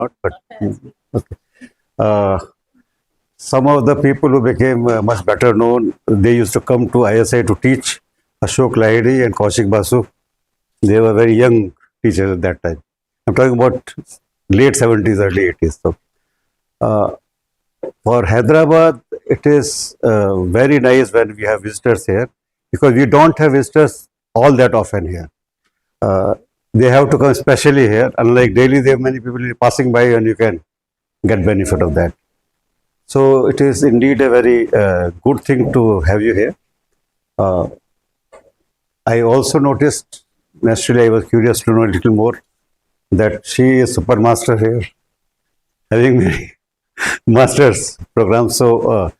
not, but okay. Uh, some of the people who became much better known, they used to come to ISI to teach. Ashok Lahiri and Kaushik Basu. They were very young teachers at that time. I'm talking about late 70s, early 80s. So, uh, for Hyderabad, it is very nice when we have visitors here because we don't have visitors all that often here. Uh, they have to come specially here. Unlike Delhi, there are many people passing by and you can get benefit of that. So it is indeed a very good thing to have you here. Uh, I also noticed, naturally, I was curious to know a little more that she is super master here, having many masters programs. So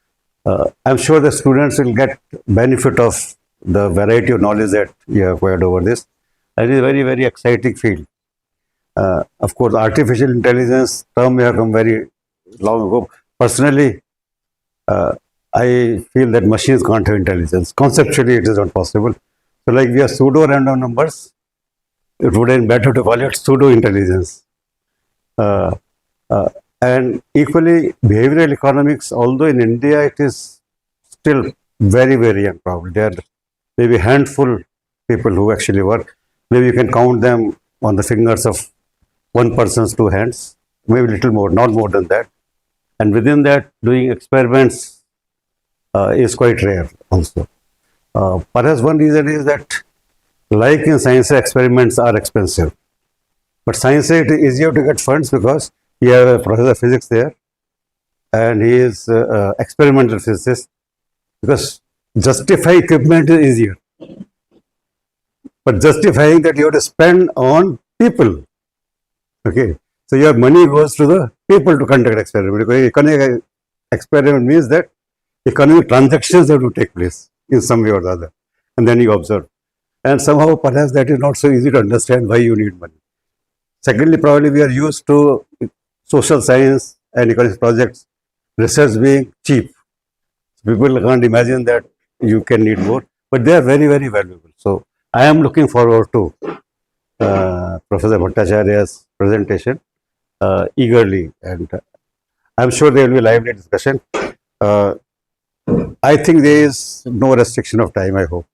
I'm sure the students will get benefit of the variety of knowledge that you have acquired over this. And it is a very, very exciting field. Of course, artificial intelligence term may have come very long ago. Personally, I feel that machines can't have intelligence. Conceptually, it is not possible. So, like we have pseudo random numbers, it would have been better to call it pseudo intelligence. Uh, uh, and equally, behavioral economics, although in India it is still very, very young, probably. There are maybe a handful people who actually work. Maybe you can count them on the fingers of one person's two hands, maybe a little more, not more than that. And within that, doing experiments is quite rare also. Perhaps one reason is that, like in science, experiments are expensive. But science, it is easier to get funds because you have a professor of physics there and he is experimental physicist because justify equipment is easier. But justifying that you have to spend on people. Okay. So your money goes to the people to conduct experiment. Because economic experiment means that economic transactions have to take place in some way or the other. And then you observe. And somehow perhaps that is not so easy to understand why you need money. Secondly, probably we are used to social science and economics projects, research being cheap. People can't imagine that you can need more, but they are very, very valuable. So I am looking forward to Professor Bhattacharya's presentation eagerly, and I'm sure there will be lively discussion. I think there is no restriction of time, I hope.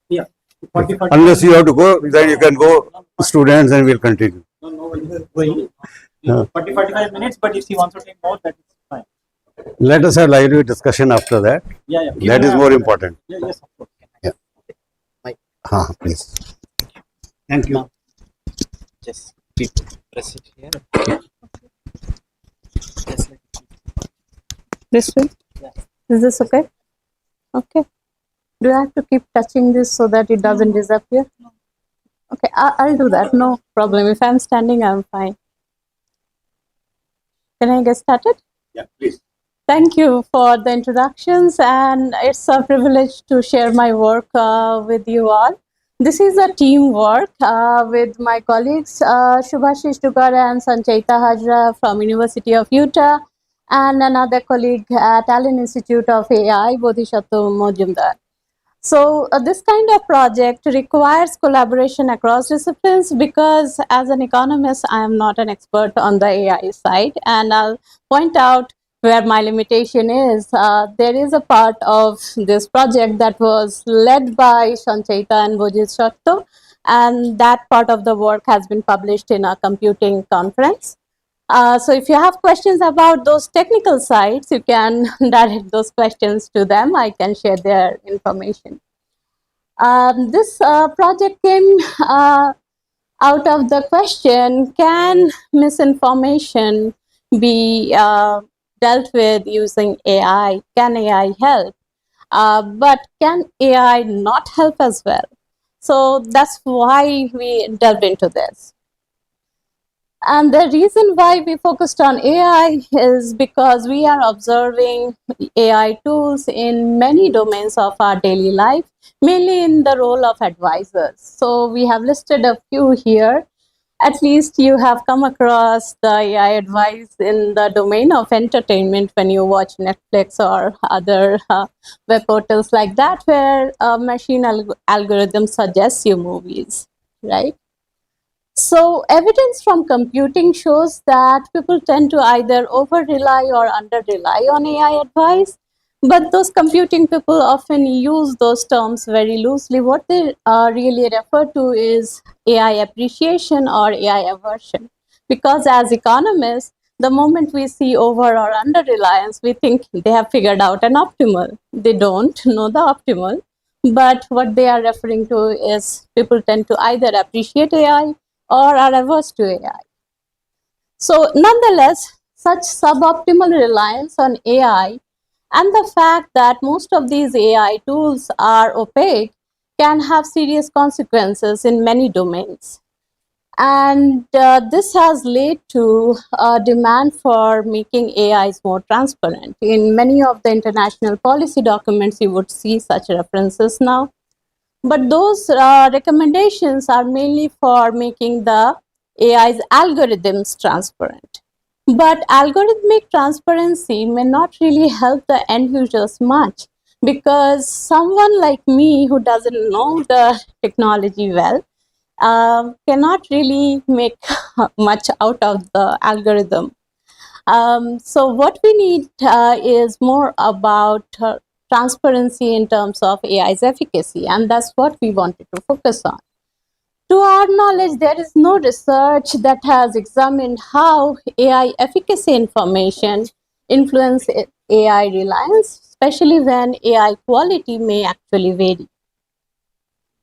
Yeah. Unless you have to go, then you can go, students, and we'll continue. No, going. 45 minutes, but if he wants to take more, that is fine. Let us have lively discussion after that. Yeah. That is more important. Yeah, yes, of course. Yeah. Please. Thank you. Just keep press it here. Just like This way? Yeah. Is this okay? Okay. Do I have to keep touching this so that it doesn't disappear? Okay, I'll do that. No problem. If I'm standing, I'm fine. Can I get started? Yeah, please. Thank you for the introductions, and it's a privilege to share my work with you all. This is a teamwork with my colleagues Shubhashish Dugar and Sanchaita Hajra from University of Utah, and another colleague at Allen Institute of AI, Bodhisattva Mojumdar. So this kind of project requires collaboration across disciplines because as an economist, I am not an expert on the AI side, and I'll point out where my limitation is. There is a part of this project that was led by Sanchaita and Bodhisattva, and that part of the work has been published in a computing conference. So if you have questions about those technical sides, you can direct those questions to them. I can share their information. This project came out of the question, can misinformation be dealt with using AI? Can AI help? But can AI not help as well? So that's why we delved into this. And the reason why we focused on AI is because we are observing AI tools in many domains of our daily life, mainly in the role of advisors. So we have listed a few here. At least you have come across the AI advice in the domain of entertainment when you watch Netflix or other web portals like that, where a machine algorithm suggests you movies, right? So, evidence from computing shows that people tend to either over rely or under rely on AI advice. But those computing people often use those terms very loosely. What they really refer to is AI appreciation or AI aversion. Because as economists, the moment we see over or under reliance, we think they have figured out an optimal. They don't know the optimal. But what they are referring to is people tend to either appreciate AI or are averse to AI. So, nonetheless, such suboptimal reliance on AI and the fact that most of these AI tools are opaque can have serious consequences in many domains. And this has led to a demand for making AIs more transparent. In many of the international policy documents, you would see such references now. But those recommendations are mainly for making the AI's algorithms transparent. But algorithmic transparency may not really help the end users much because someone like me who doesn't know the technology well cannot really make much out of the algorithm. So what we need is more about transparency in terms of AI's efficacy, and that's what we wanted to focus on. To our knowledge, there is no research that has examined how AI efficacy information influence AI reliance, especially when AI quality may actually vary.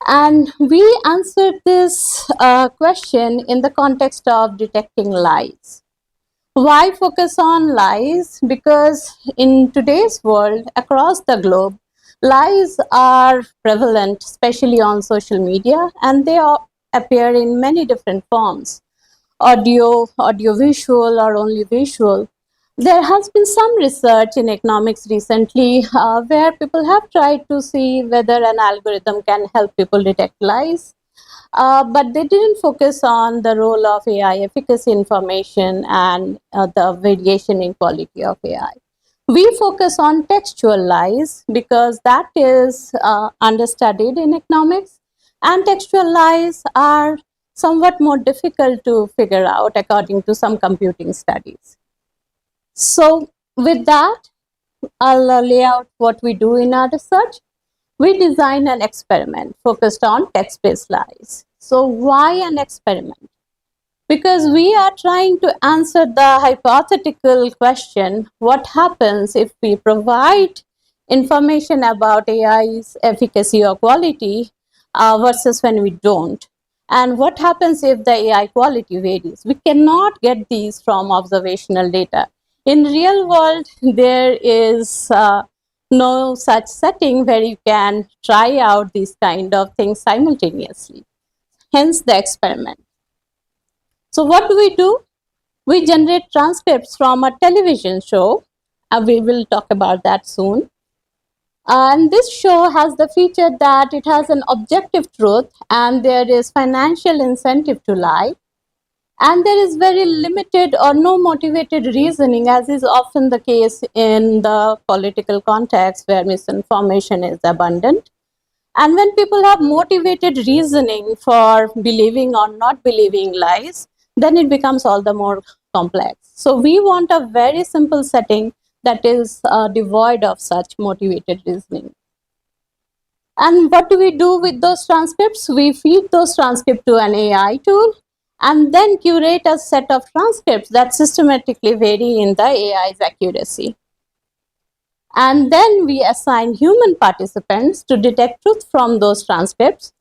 And we answered this question in the context of detecting lies. Why focus on lies? Because in today's world, across the globe, lies are prevalent, especially on social media, and they appear in many different forms: audio-visual, or only visual. There has been some research in economics recently where people have tried to see whether an algorithm can help people detect lies. But they didn't focus on the role of AI efficacy information and the variation in quality of AI. We focus on textual lies because that is understudied in economics, and textual lies are somewhat more difficult to figure out according to some computing studies. So with that, I'll lay out what we do in our research. We design an experiment focused on text-based lies. So why an experiment? Because we are trying to answer the hypothetical question, what happens if we provide information about AI's efficacy or quality versus when we don't? And what happens if the AI quality varies? We cannot get these from observational data. In real world, there is no such setting where you can try out these kind of things simultaneously. Hence the experiment. So what do? We generate transcripts from a television show. We will talk about that soon. And this show has the feature that it has an objective truth and there is financial incentive to lie. And there is very limited or no motivated reasoning, as is often the case in the political context where misinformation is abundant. And when people have motivated reasoning for believing or not believing lies, then it becomes all the more complex. So we want a very simple setting that is devoid of such motivated reasoning. And what do we do with those transcripts? We feed those transcripts to an AI tool and then curate a set of transcripts that systematically vary in the AI's accuracy. And then we assign human participants to detect truth from those transcripts.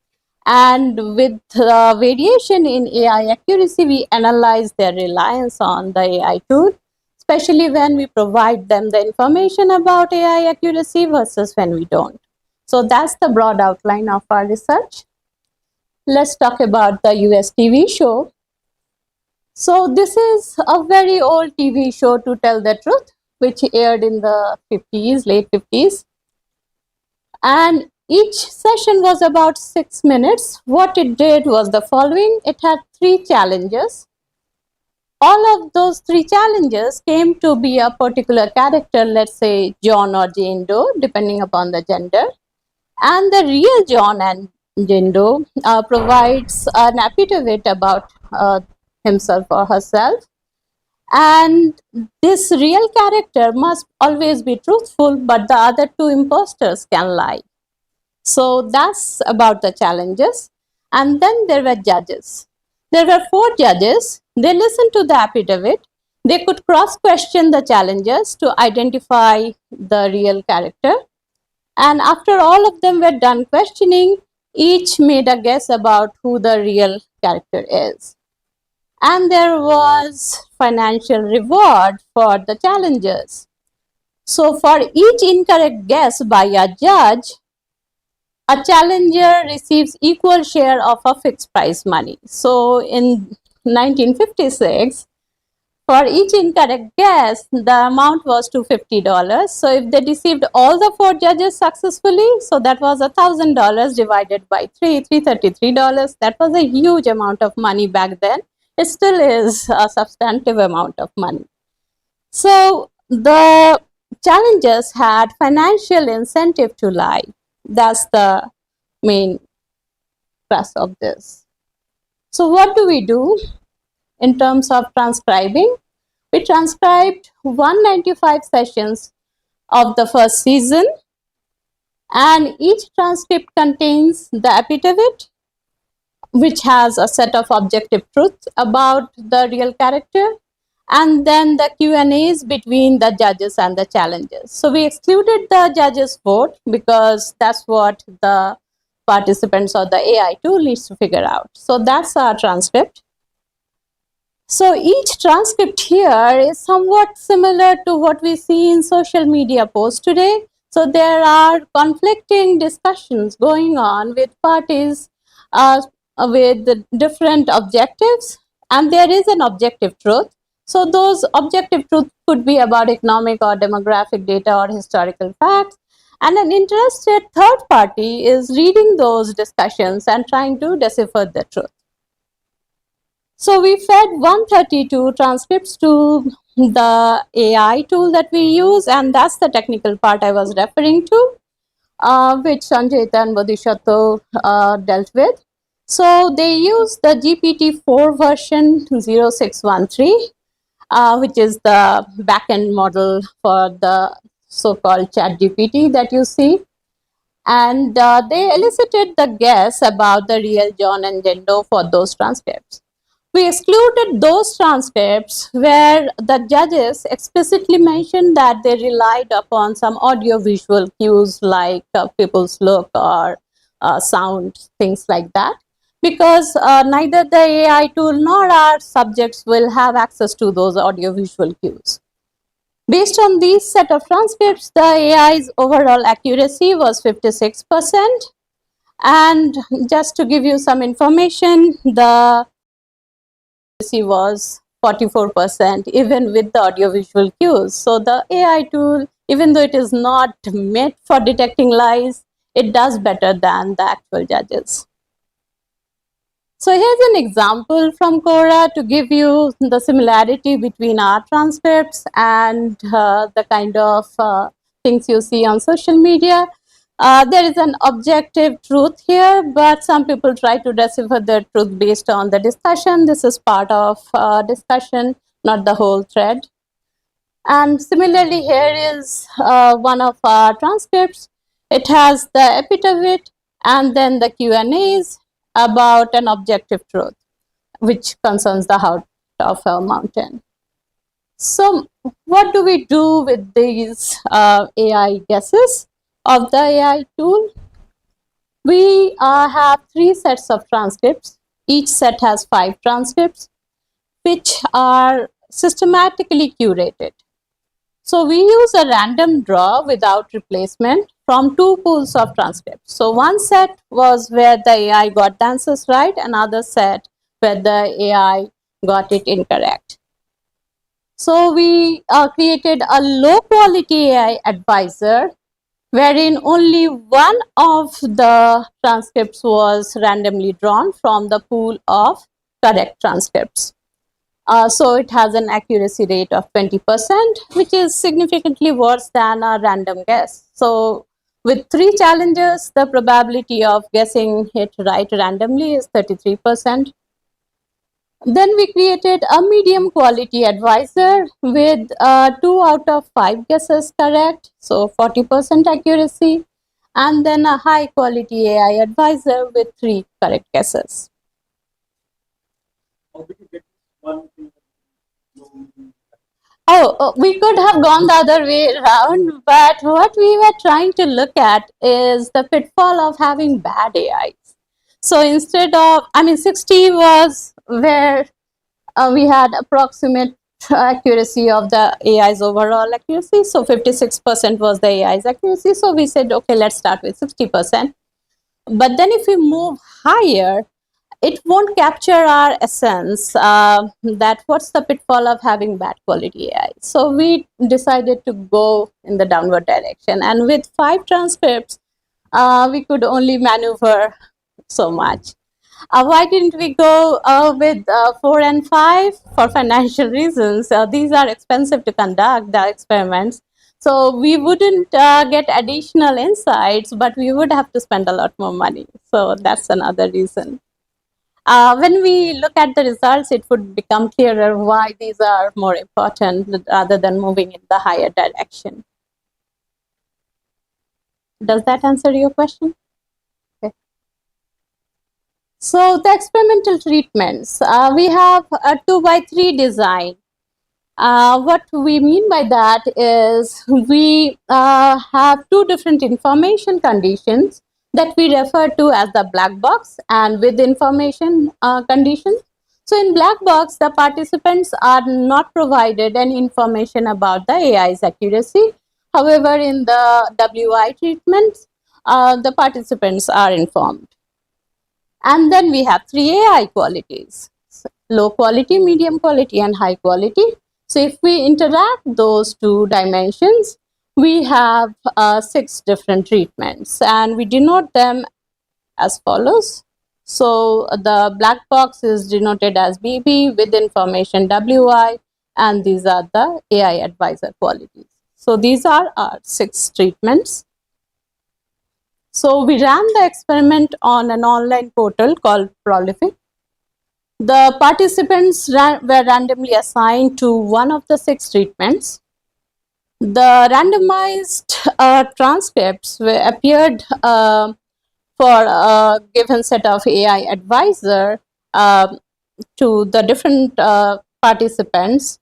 And with variation in AI accuracy, we analyze their reliance on the AI tool, especially when we provide them the information about AI accuracy versus when we don't. So that's the broad outline of our research. Let's talk about the US TV show. So this is a very old TV show, to tell the truth, which aired in the 50s, late 50s. And each session was about 6 minutes. What it did was the following. It had 3 challenges. All of those 3 challenges came to be a particular character, let's say John or Jane Doe, depending upon the gender. And the real John and Jindo provides an affidavit about himself or herself, and this real character must always be truthful, but the other two imposters can lie. So that's about the challenges. And then there were judges. There were 4 judges. They listened to the affidavit. They could cross question the challengers to identify the real character. And after all of them were done questioning, each made a guess about who the real character is. And there was financial reward for the challengers. So for each incorrect guess by a judge, a challenger receives equal share of a fixed prize money. So in 1956, for each incorrect guess, the amount was $250. So if they deceived all the 4 judges successfully, so that was $1,000 divided by 3, $333. That was a huge amount of money back then. It still is a substantive amount of money. So the challengers had financial incentive to lie. That's the main thrust of this. So what do we do in terms of transcribing? We transcribed 195 sessions of the first season, and each transcript contains the affidavit, which has a set of objective truths about the real character, and then the Q&As between the judges and the challengers. So we excluded the judges' vote because that's what the participants or the AI tool needs to figure out. So that's our transcript. So each transcript here is somewhat similar to what we see in social media posts today. So there are conflicting discussions going on with parties with different objectives, and there is an objective truth. So those objective truths could be about economic or demographic data or historical facts. And an interested third party is reading those discussions and trying to decipher the truth. So we fed 132 transcripts to the AI tool that we use, and that's the technical part I was referring to, which Sanjay and Bodhisattva dealt with. So they use the GPT-4 version 0613, which is the backend model for the so-called ChatGPT that you see. And they elicited the guess about the real John and Jindo for those transcripts. We excluded those transcripts where the judges explicitly mentioned that they relied upon some audio-visual cues like people's look or sound, things like that, because neither the AI tool nor our subjects will have access to those audio-visual cues. Based on these set of transcripts, the AI's overall accuracy was 56%. And just to give you some information, the accuracy was 44%, even with the audiovisual cues. So the AI tool, even though it is not meant for detecting lies, it does better than the actual judges. So here's an example from Quora to give you the similarity between our transcripts and the kind of things you see on social media. There is an objective truth here, but some people try to decipher the truth based on the discussion. This is part of discussion, not the whole thread. And similarly, here is one of our transcripts. It has the affidavit and then the Q&As about an objective truth, which concerns the height of a mountain. So what do we do with these AI guesses of the AI tool? We have 3 sets of transcripts. Each set has 5 transcripts, which are systematically curated. So we use a random draw without replacement from 2 pools of transcripts. So one set was where the AI got the answers right, another set where the AI got it incorrect. So we created a low quality AI advisor wherein only one of the transcripts was randomly drawn from the pool of correct transcripts. So it has an accuracy rate of 20%, which is significantly worse than a random guess. So With 3 challenges, the probability of guessing it right randomly is 33%. Then we created a medium quality advisor with 2 out of 5 guesses correct, so 40% accuracy, and then a high quality AI advisor with 3 correct guesses. How did you get one thing? We could have gone the other way around, but what we were trying to look at is the pitfall of having bad AIs. So instead of, 60 was where we had approximate accuracy of the AI's overall accuracy. So 56% was the AI's accuracy. So we said, okay, let's start with 60%. But then if we move higher, it won't capture our essence that what's the pitfall of having bad quality AI. So we decided to go in the downward direction. And with 5 transcripts, we could only maneuver so much. Why didn't we go with 4 and 5? For financial reasons. These are expensive to conduct, the experiments. So we wouldn't get additional insights, but we would have to spend a lot more money. So that's another reason. When we look at the results, it would become clearer why these are more important rather than moving in the higher direction. Does that answer your question? Okay. So the experimental treatments, we have a 2x3 design. What we mean by that is we have 2 different information conditions that we refer to as the black box and with information conditions. So in black box, the participants are not provided any information about the AI's accuracy. However, in the WI treatments, the participants are informed. And then we have 3 AI qualities, low quality, medium quality, and high quality. So if we interact those 2 dimensions, we have 6 different treatments, and we denote them as follows. So the black box is denoted as BB with information WI, and these are the AI advisor qualities. So these are our 6 treatments. So we ran the experiment on an online portal called Prolific. The participants were randomly assigned to one of the 6 treatments. The randomized transcripts appeared for a given set of AI advisor to the different participants.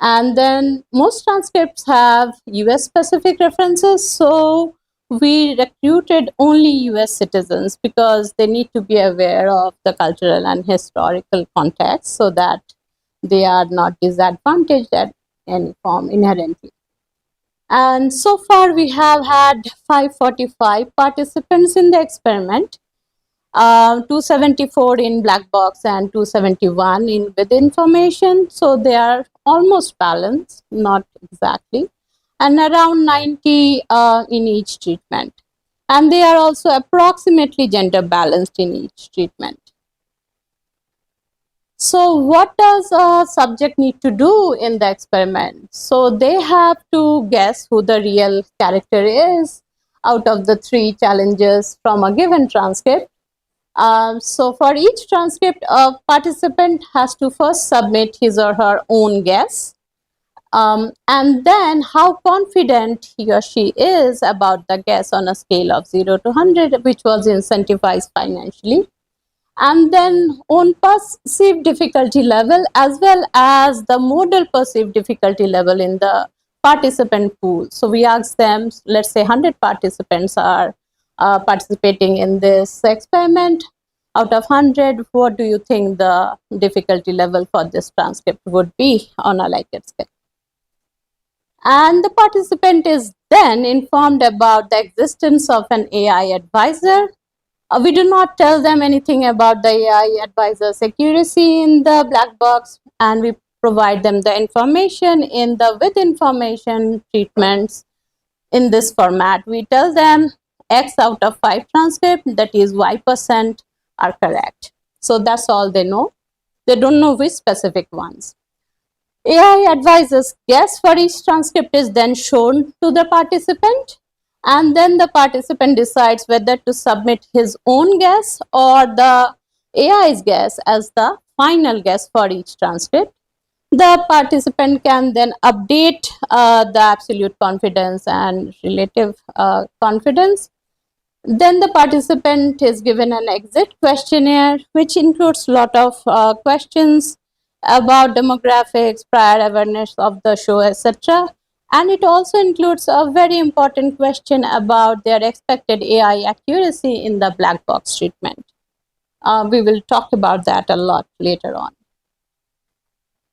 And then most transcripts have US specific references. So we recruited only US citizens because they need to be aware of the cultural and historical context so that they are not disadvantaged at any form inherently. And so far we have had 545 participants in the experiment, 274 in black box and 271 in with information. So they are almost balanced, not exactly, and around 90 in each treatment. And they are also approximately gender balanced in each treatment. So what does a subject need to do in the experiment? So they have to guess who the real character is out of the 3 challenges from a given transcript. So for each transcript, a participant has to first submit his or her own guess. And then how confident he or she is about the guess on a scale of 0 to 100, which was incentivized financially. And then own perceived difficulty level as well as the modal perceived difficulty level in the participant pool. So we asked them, let's say 100 participants are participating in this experiment. Out of 100, what do you think the difficulty level for this transcript would be on a Likert scale? And the participant is then informed about the existence of an AI advisor. We do not tell them anything about the AI advisor's accuracy in the black box, and we provide them the information in the with information treatments in this format. We tell them X out of 5 transcript, that is Y% are correct. So that's all they know. They don't know which specific ones. AI advisor's guess for each transcript is then shown to the participant, And then the participant decides whether to submit his own guess or the AI's guess as the final guess for each transcript. The participant can then update the absolute confidence and relative confidence. Then the participant is given an exit questionnaire, which includes a lot of questions about demographics, prior awareness of the show, etc. And it also includes a very important question about their expected AI accuracy in the black box treatment. We will talk about that a lot later on.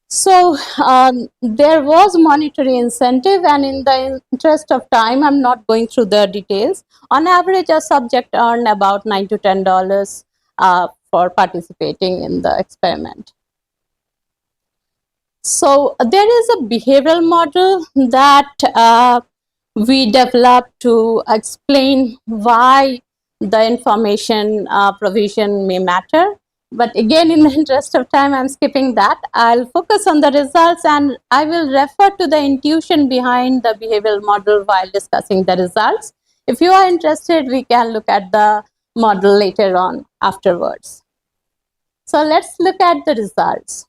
So there was monetary incentive, and in the interest of time, I'm not going through the details. On average, a subject earned about $9 to $10 for participating in the experiment. So there is a behavioral model that we developed to explain why the information provision may matter. But again, in the interest of time, I'm skipping that. I'll focus on the results, and I will refer to the intuition behind the behavioral model while discussing the results. If you are interested, we can look at the model later on afterwards. So let's look at the results.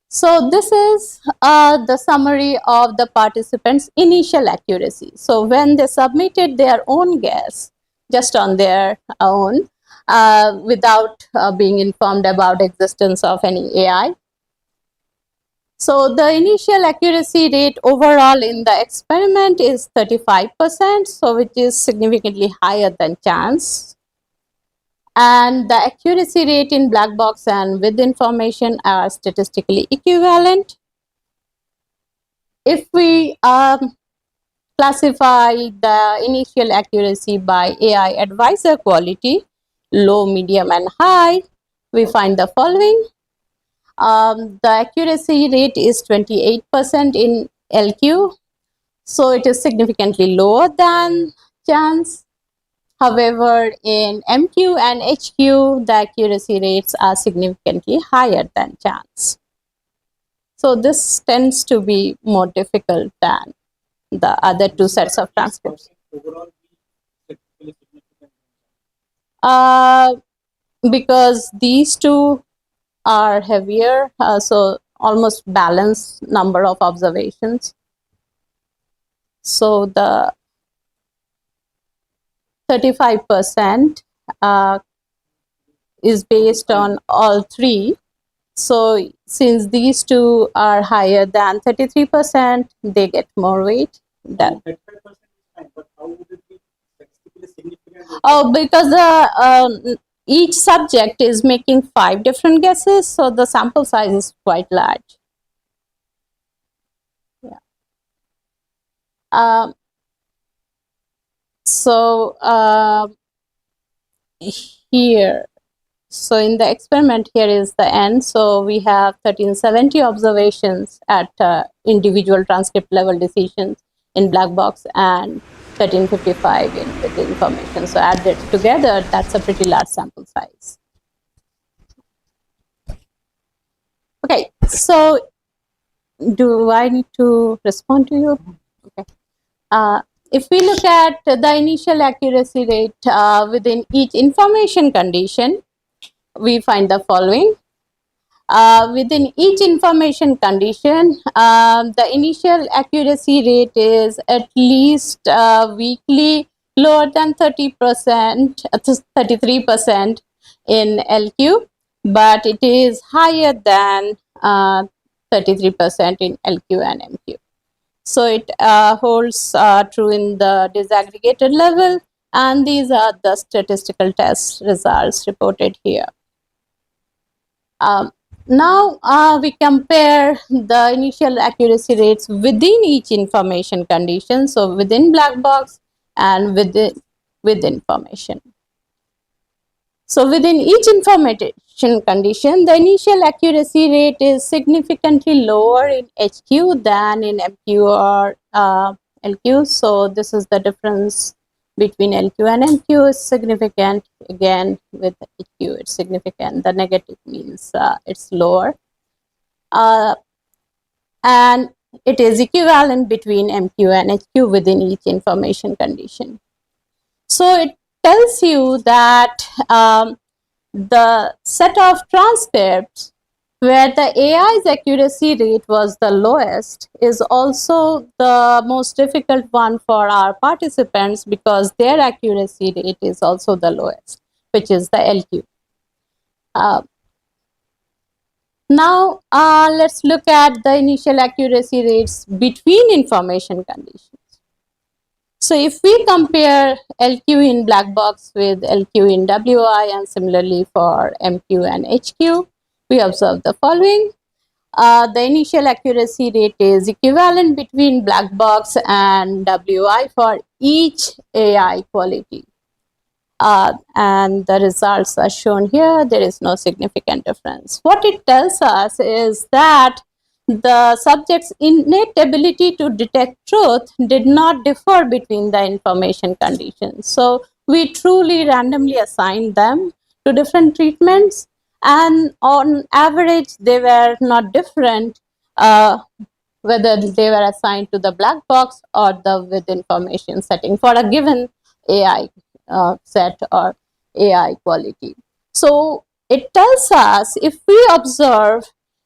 So this is the summary of the participants' initial accuracy. So when they submitted their own guess, just on their own, without being informed about existence of any AI. So the initial accuracy rate overall in the experiment is 35%, so which is significantly higher than chance. And the accuracy rate in black box and with information are statistically equivalent. If we classify the initial accuracy by AI advisor quality, low, medium, and high, we find the following. The accuracy rate is 28% in LQ, so it is significantly lower than chance. However, in MQ and HQ, the accuracy rates are significantly higher than chance. So this tends to be more difficult than the other two sets of transcripts. Because these two are heavier, so almost balanced number of observations. So the 35% is based on all three. So since these two are higher than 33%, they get more weight. Than 35% is fine, but how would it be statistically significant? Oh, because each subject is making 5 different guesses, so the sample size is quite large. Yeah. Here, so in the experiment, here is the N. So we have 1370 observations at individual transcript level decisions in black box and 1355 in with information. So added together, that's a pretty large sample size. Okay, so do I need to respond to you? Okay. If we look at the initial accuracy rate within each information condition, we find the following. Within each information condition, the initial accuracy rate is at least weakly lower than 30%, 33% in LQ, but it is higher than 33% in LQ and MQ. So it holds true in the disaggregated level, and these are the statistical test results reported here. Now we compare the initial accuracy rates within each information condition, so within black box and with information. So within each information condition, the initial accuracy rate is significantly lower in HQ than in MQ or LQ. So this is the difference between LQ and MQ is significant. Again, with HQ, it's significant. The negative means it's lower. And it is equivalent between MQ and HQ within each information condition. So it tells you that the set of transcripts where the AI's accuracy rate was the lowest is also the most difficult one for our participants because their accuracy rate is also the lowest, which is the LQ. Now, let's look at the initial accuracy rates between information conditions. So if we compare LQ in black box with LQ in WI and similarly for MQ and HQ, we observe the following. The initial accuracy rate is equivalent between black box and WI for each AI quality. And the results are shown here. There is no significant difference. What it tells us is that the subject's innate ability to detect truth did not differ between the information conditions. So we truly randomly assigned them to different treatments, and on average, they were not different whether they were assigned to the black box or the with information setting for a given AI set or AI quality. So it tells us if we observe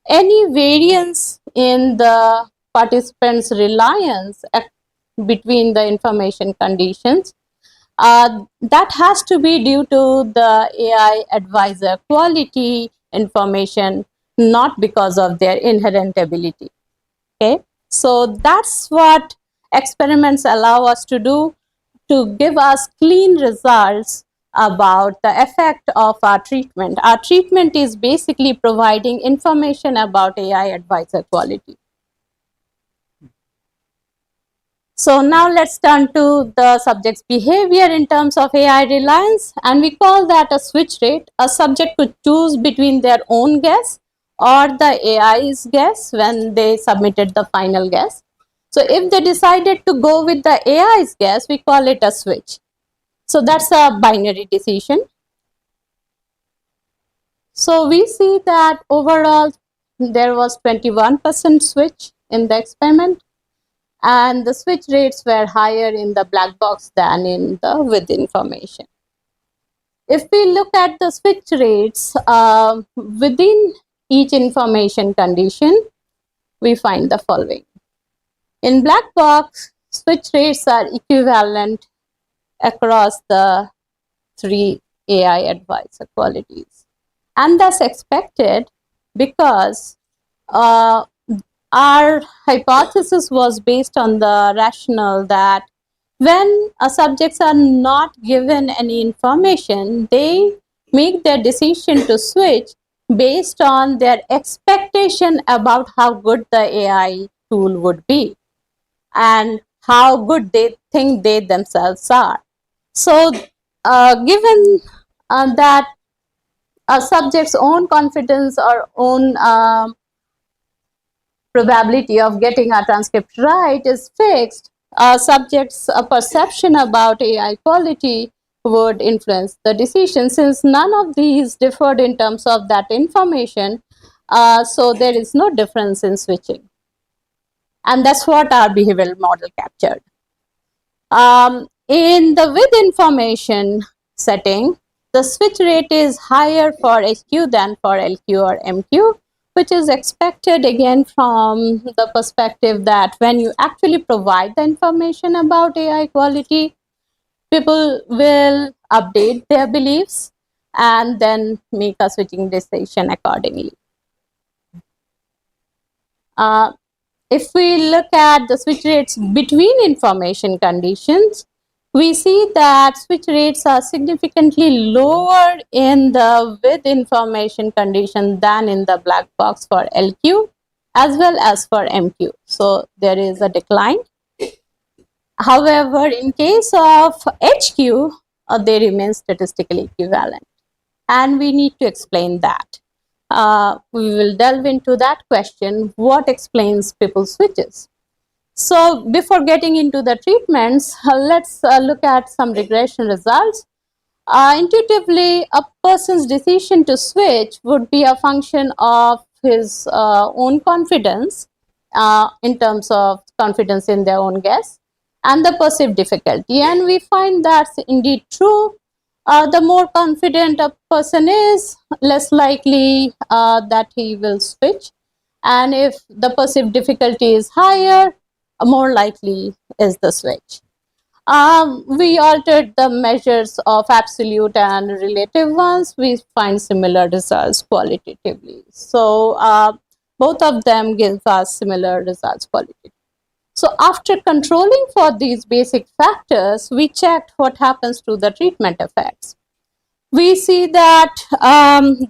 any variance in the participants' reliance between the information conditions, that has to be due to the AI advisor quality information, not because of their inherent ability. Okay, so that's what experiments allow us to do, to give us clean results about the effect of our treatment. Our treatment is basically providing information about AI advisor quality. So now let's turn to the subject's behavior in terms of AI reliance, and we call that a switch rate. A subject could choose between their own guess or the AI's guess when they submitted the final guess. So if they decided to go with the AI's guess, we call it a switch. So that's a binary decision. So we see that overall there was 21% switch in the experiment, and the switch rates were higher in the black box than in the with information. If we look at the switch rates within each information condition, we find the following. In black box, switch rates are equivalent across the 3 AI advisor qualities. And that's expected because our hypothesis was based on the rationale that when subjects are not given any information, they make their decision to switch based on their expectation about how good the AI tool would be and how good they think they themselves are. So given that a subject's own confidence or own probability of getting a transcript right is fixed, a subject's perception about AI quality would influence the decision. Since none of these differed in terms of that information, so there is no difference in switching. And that's what our behavioral model captured. In the with information setting, the switch rate is higher for HQ than for LQ or MQ, which is expected again from the perspective that when you actually provide the information about AI quality, people will update their beliefs and then make a switching decision accordingly. If we look at the switch rates between information conditions, we see that switch rates are significantly lower in the with information condition than in the black box for LQ as well as for MQ. So there is a decline. However, in case of HQ, they remain statistically equivalent. And we need to explain that. We will delve into that question, what explains people switches? So before getting into the treatments, let's look at some regression results. Intuitively, a person's decision to switch would be a function of his own confidence in terms of confidence in their own guess and the perceived difficulty. And we find that's indeed true. The more confident a person is, less likely that he will switch. And if the perceived difficulty is higher, more likely is the switch. We altered the measures of absolute and relative ones. We find similar results qualitatively. So both of them give us similar results qualitatively. So after controlling for these basic factors, we checked what happens to the treatment effects. We see that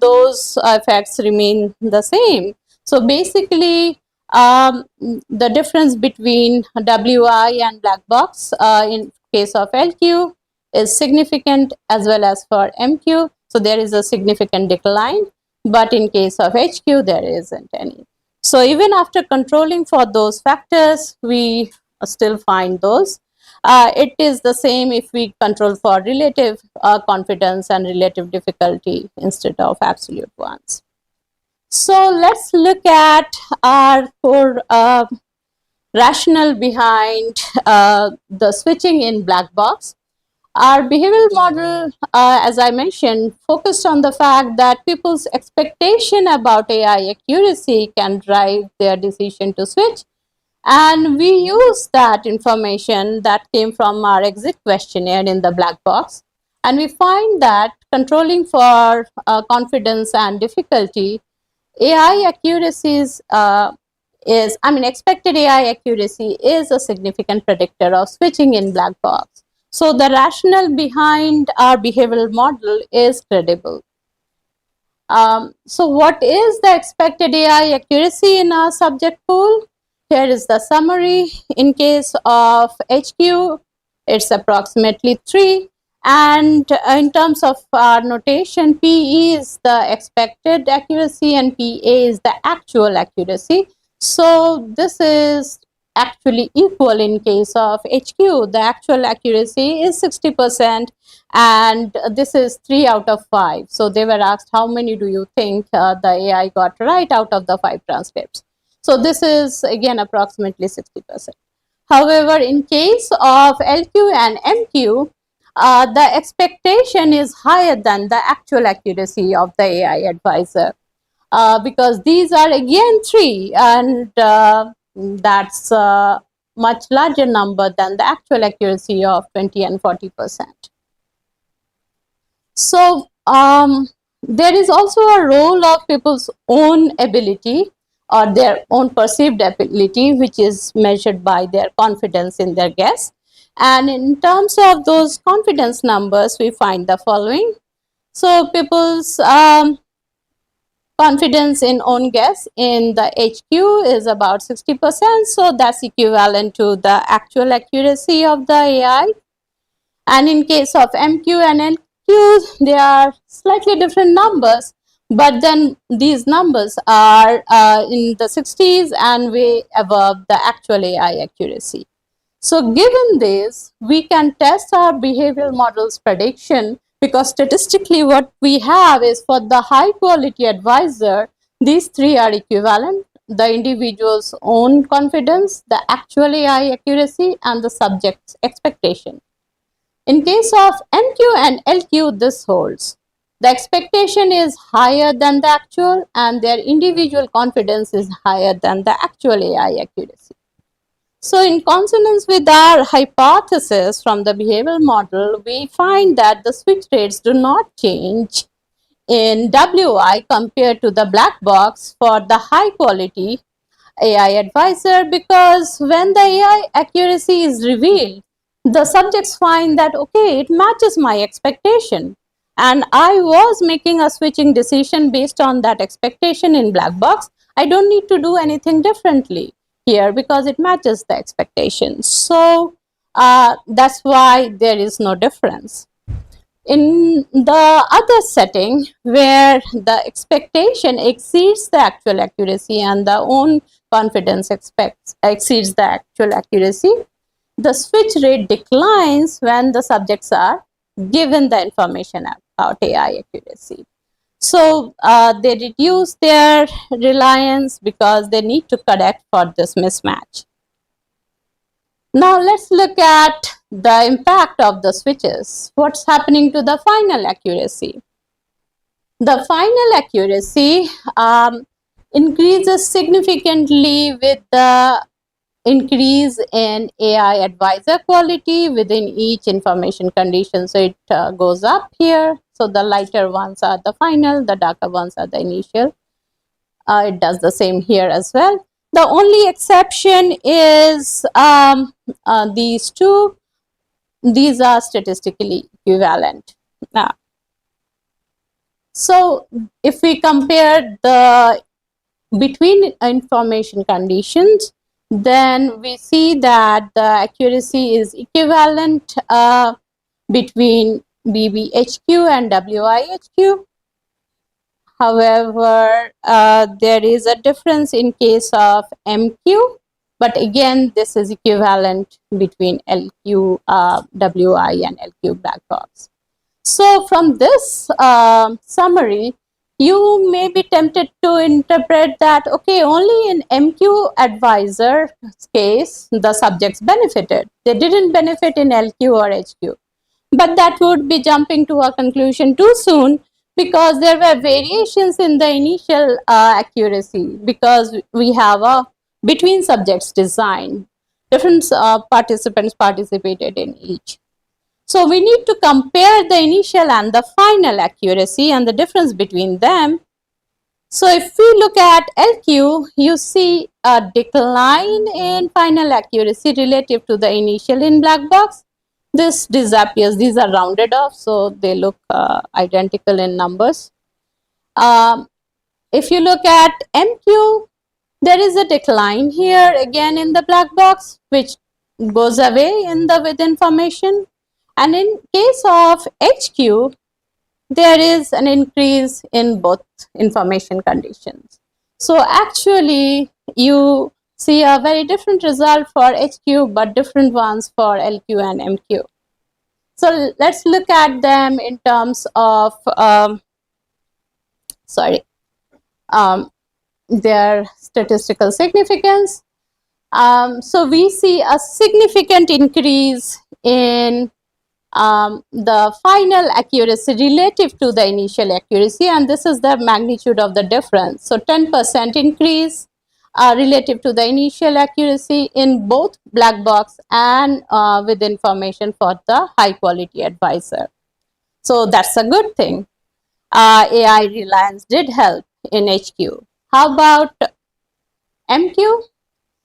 those effects remain the same. So basically, the difference between WI and black box in case of LQ is significant, as well as for MQ. So there is a significant decline, but in case of HQ, there isn't any. So even after controlling for those factors, we still find those. It is the same if we control for relative confidence and relative difficulty instead of absolute ones. So let's look at our core rationale behind the switching in black box. Our behavioral model, as I mentioned, focused on the fact that people's expectation about AI accuracy can drive their decision to switch. And we use that information that came from our exit questionnaire in the black box. And we find that controlling for confidence and difficulty, AI accuracies expected AI accuracy is a significant predictor of switching in black box. So the rationale behind our behavioral model is credible. So what is the expected AI accuracy in our subject pool? Here is the summary. In case of HQ, it's approximately 3. And in terms of our notation, PE is the expected accuracy and PA is the actual accuracy. So this is actually equal in case of HQ. The actual accuracy is 60% and this is 3 out of 5. So they were asked, how many do you think the AI got right out of the 5 transcripts? So this is again approximately 60%. However, in case of LQ and MQ, the expectation is higher than the actual accuracy of the AI advisor because these are again 3 and that's a much larger number than the actual accuracy of 20 and 40%. So there is also a role of people's own ability or their own perceived ability, which is measured by their confidence in their guess. And in terms of those confidence numbers, we find the following. So people's confidence in own guess in the HQ is about 60%. So that's equivalent to the actual accuracy of the AI. And in case of MQ and LQ, they are slightly different numbers. But then these numbers are in the 60s and way above the actual AI accuracy. So given this, we can test our behavioral model's prediction because statistically what we have is for the high quality advisor, these 3 are equivalent: the individual's own confidence, the actual AI accuracy, and the subject's expectation. In case of MQ and LQ, this holds. The expectation is higher than the actual and their individual confidence is higher than the actual AI accuracy. So in consonance with our hypothesis from the behavioral model, we find that the switch rates do not change in WI compared to the black box for the high quality AI advisor because when the AI accuracy is revealed, the subjects find that, okay, it matches my expectation. And I was making a switching decision based on that expectation in black box. I don't need to do anything differently here because it matches the expectation. So that's why there is no difference. In the other setting where the expectation exceeds the actual accuracy and the own confidence exceeds the actual accuracy, the switch rate declines when the subjects are given the information about AI accuracy. So they reduce their reliance because they need to correct for this mismatch. Now let's look at the impact of the switches. What's happening to the final accuracy? The final accuracy increases significantly with the increase in AI advisor quality within each information condition. So it goes up here. So the lighter ones are the final, the darker ones are the initial. It does the same here as well. The only exception is these two. These are statistically equivalent. So if we compare the between information conditions, then we see that the accuracy is equivalent between BBHQ and WIHQ. However, there is a difference in case of MQ, but again, this is equivalent between LQ, WI and LQ black box. So from this summary, you may be tempted to interpret that, okay, only in MQ advisor's case, the subjects benefited. They didn't benefit in LQ or HQ. But that would be jumping to a conclusion too soon, because there were variations in the initial accuracy, because we have a between subjects design. Different participants participated in each. So we need to compare the initial and the final accuracy and the difference between them. So if we look at LQ, you see a decline in final accuracy relative to the initial in black box. This disappears. These are rounded off, so they look identical in numbers. If you look at MQ, there is a decline here again in the black box, which goes away in the with information. And in case of HQ, there is an increase in both information conditions. So actually, you see a very different result for HQ, but different ones for LQ and MQ. So let's look at them in terms of, their statistical significance. So we see a significant increase in the final accuracy relative to the initial accuracy, and this is the magnitude of the difference. So 10% increase relative to the initial accuracy in both black box and with information for the high quality advisor. So that's a good thing. AI reliance did help in HQ. How about MQ?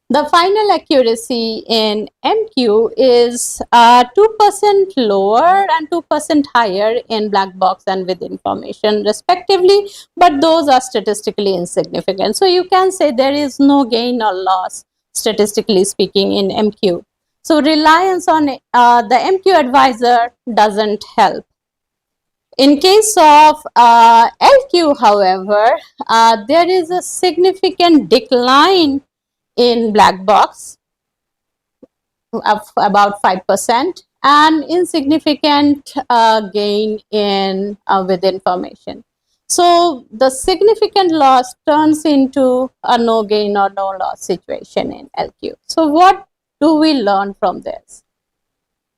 The final accuracy in MQ is 2% lower and 2% higher in black box and with information respectively, but those are statistically insignificant. So you can say there is no gain or loss, statistically speaking, in MQ. So reliance on the MQ advisor doesn't help. In case of LQ, however, there is a significant decline in black box of about 5% and insignificant gain in with information. So the significant loss turns into a no gain or no loss situation in LQ. So what do we learn from this?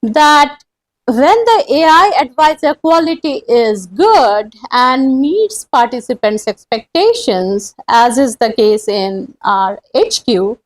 That when the AI advisor quality is good and meets participants' expectations, as is the case in our HQ,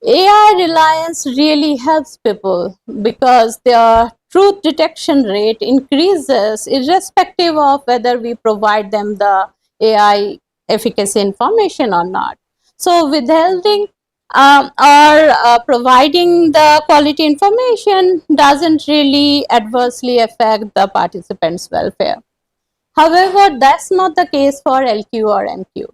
AI reliance really helps people because their truth detection rate increases irrespective of whether we provide them the AI efficacy information or not. So withholding or providing the quality information doesn't really adversely affect the participants' welfare. However, that's not the case for LQ or MQ.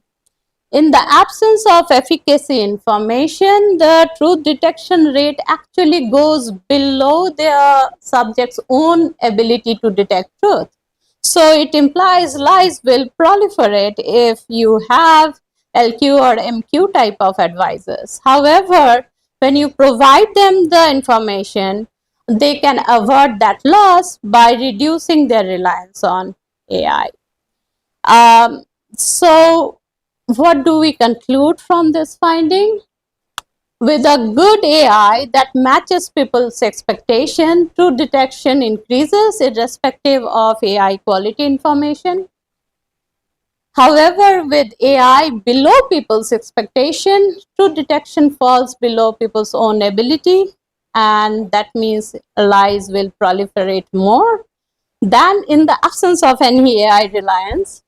In the absence of efficacy information, the truth detection rate actually goes below the subject's own ability to detect truth. So it implies lies will proliferate if you have LQ or MQ type of advisors. However, when you provide them the information, they can avert that loss by reducing their reliance on AI. So, what do we conclude from this finding? With a good AI that matches people's expectation, true detection increases irrespective of AI quality information. However, with AI below people's expectation, true detection falls below people's own ability, and that means lies will proliferate more than in the absence of any AI reliance.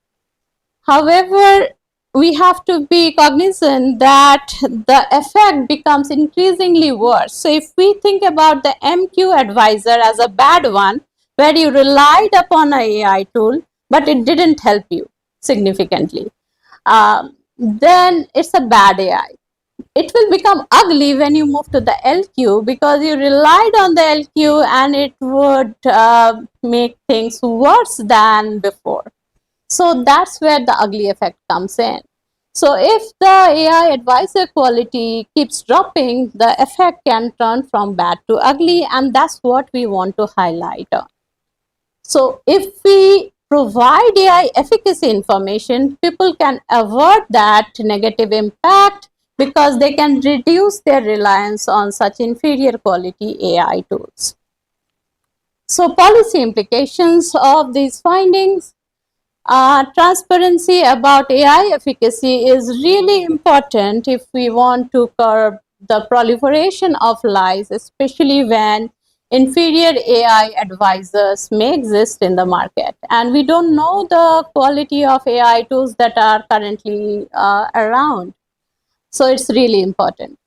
However, we have to be cognizant that the effect becomes increasingly worse. So, if we think about the MQ advisor as a bad one, where you relied upon an AI tool, but it didn't help you significantly, then it's a bad AI. It will become ugly when you move to the LQ because you relied on the LQ and it would make things worse than before. So that's where the ugly effect comes in. So if the AI advisor quality keeps dropping, the effect can turn from bad to ugly, and that's what we want to highlight on. So if we provide AI efficacy information, people can avert that negative impact because they can reduce their reliance on such inferior quality AI tools. So policy implications of these findings. Transparency about AI efficacy is really important if we want to curb the proliferation of lies, especially when inferior AI advisors may exist in the market. And we don't know the quality of AI tools that are currently around. So it's really important.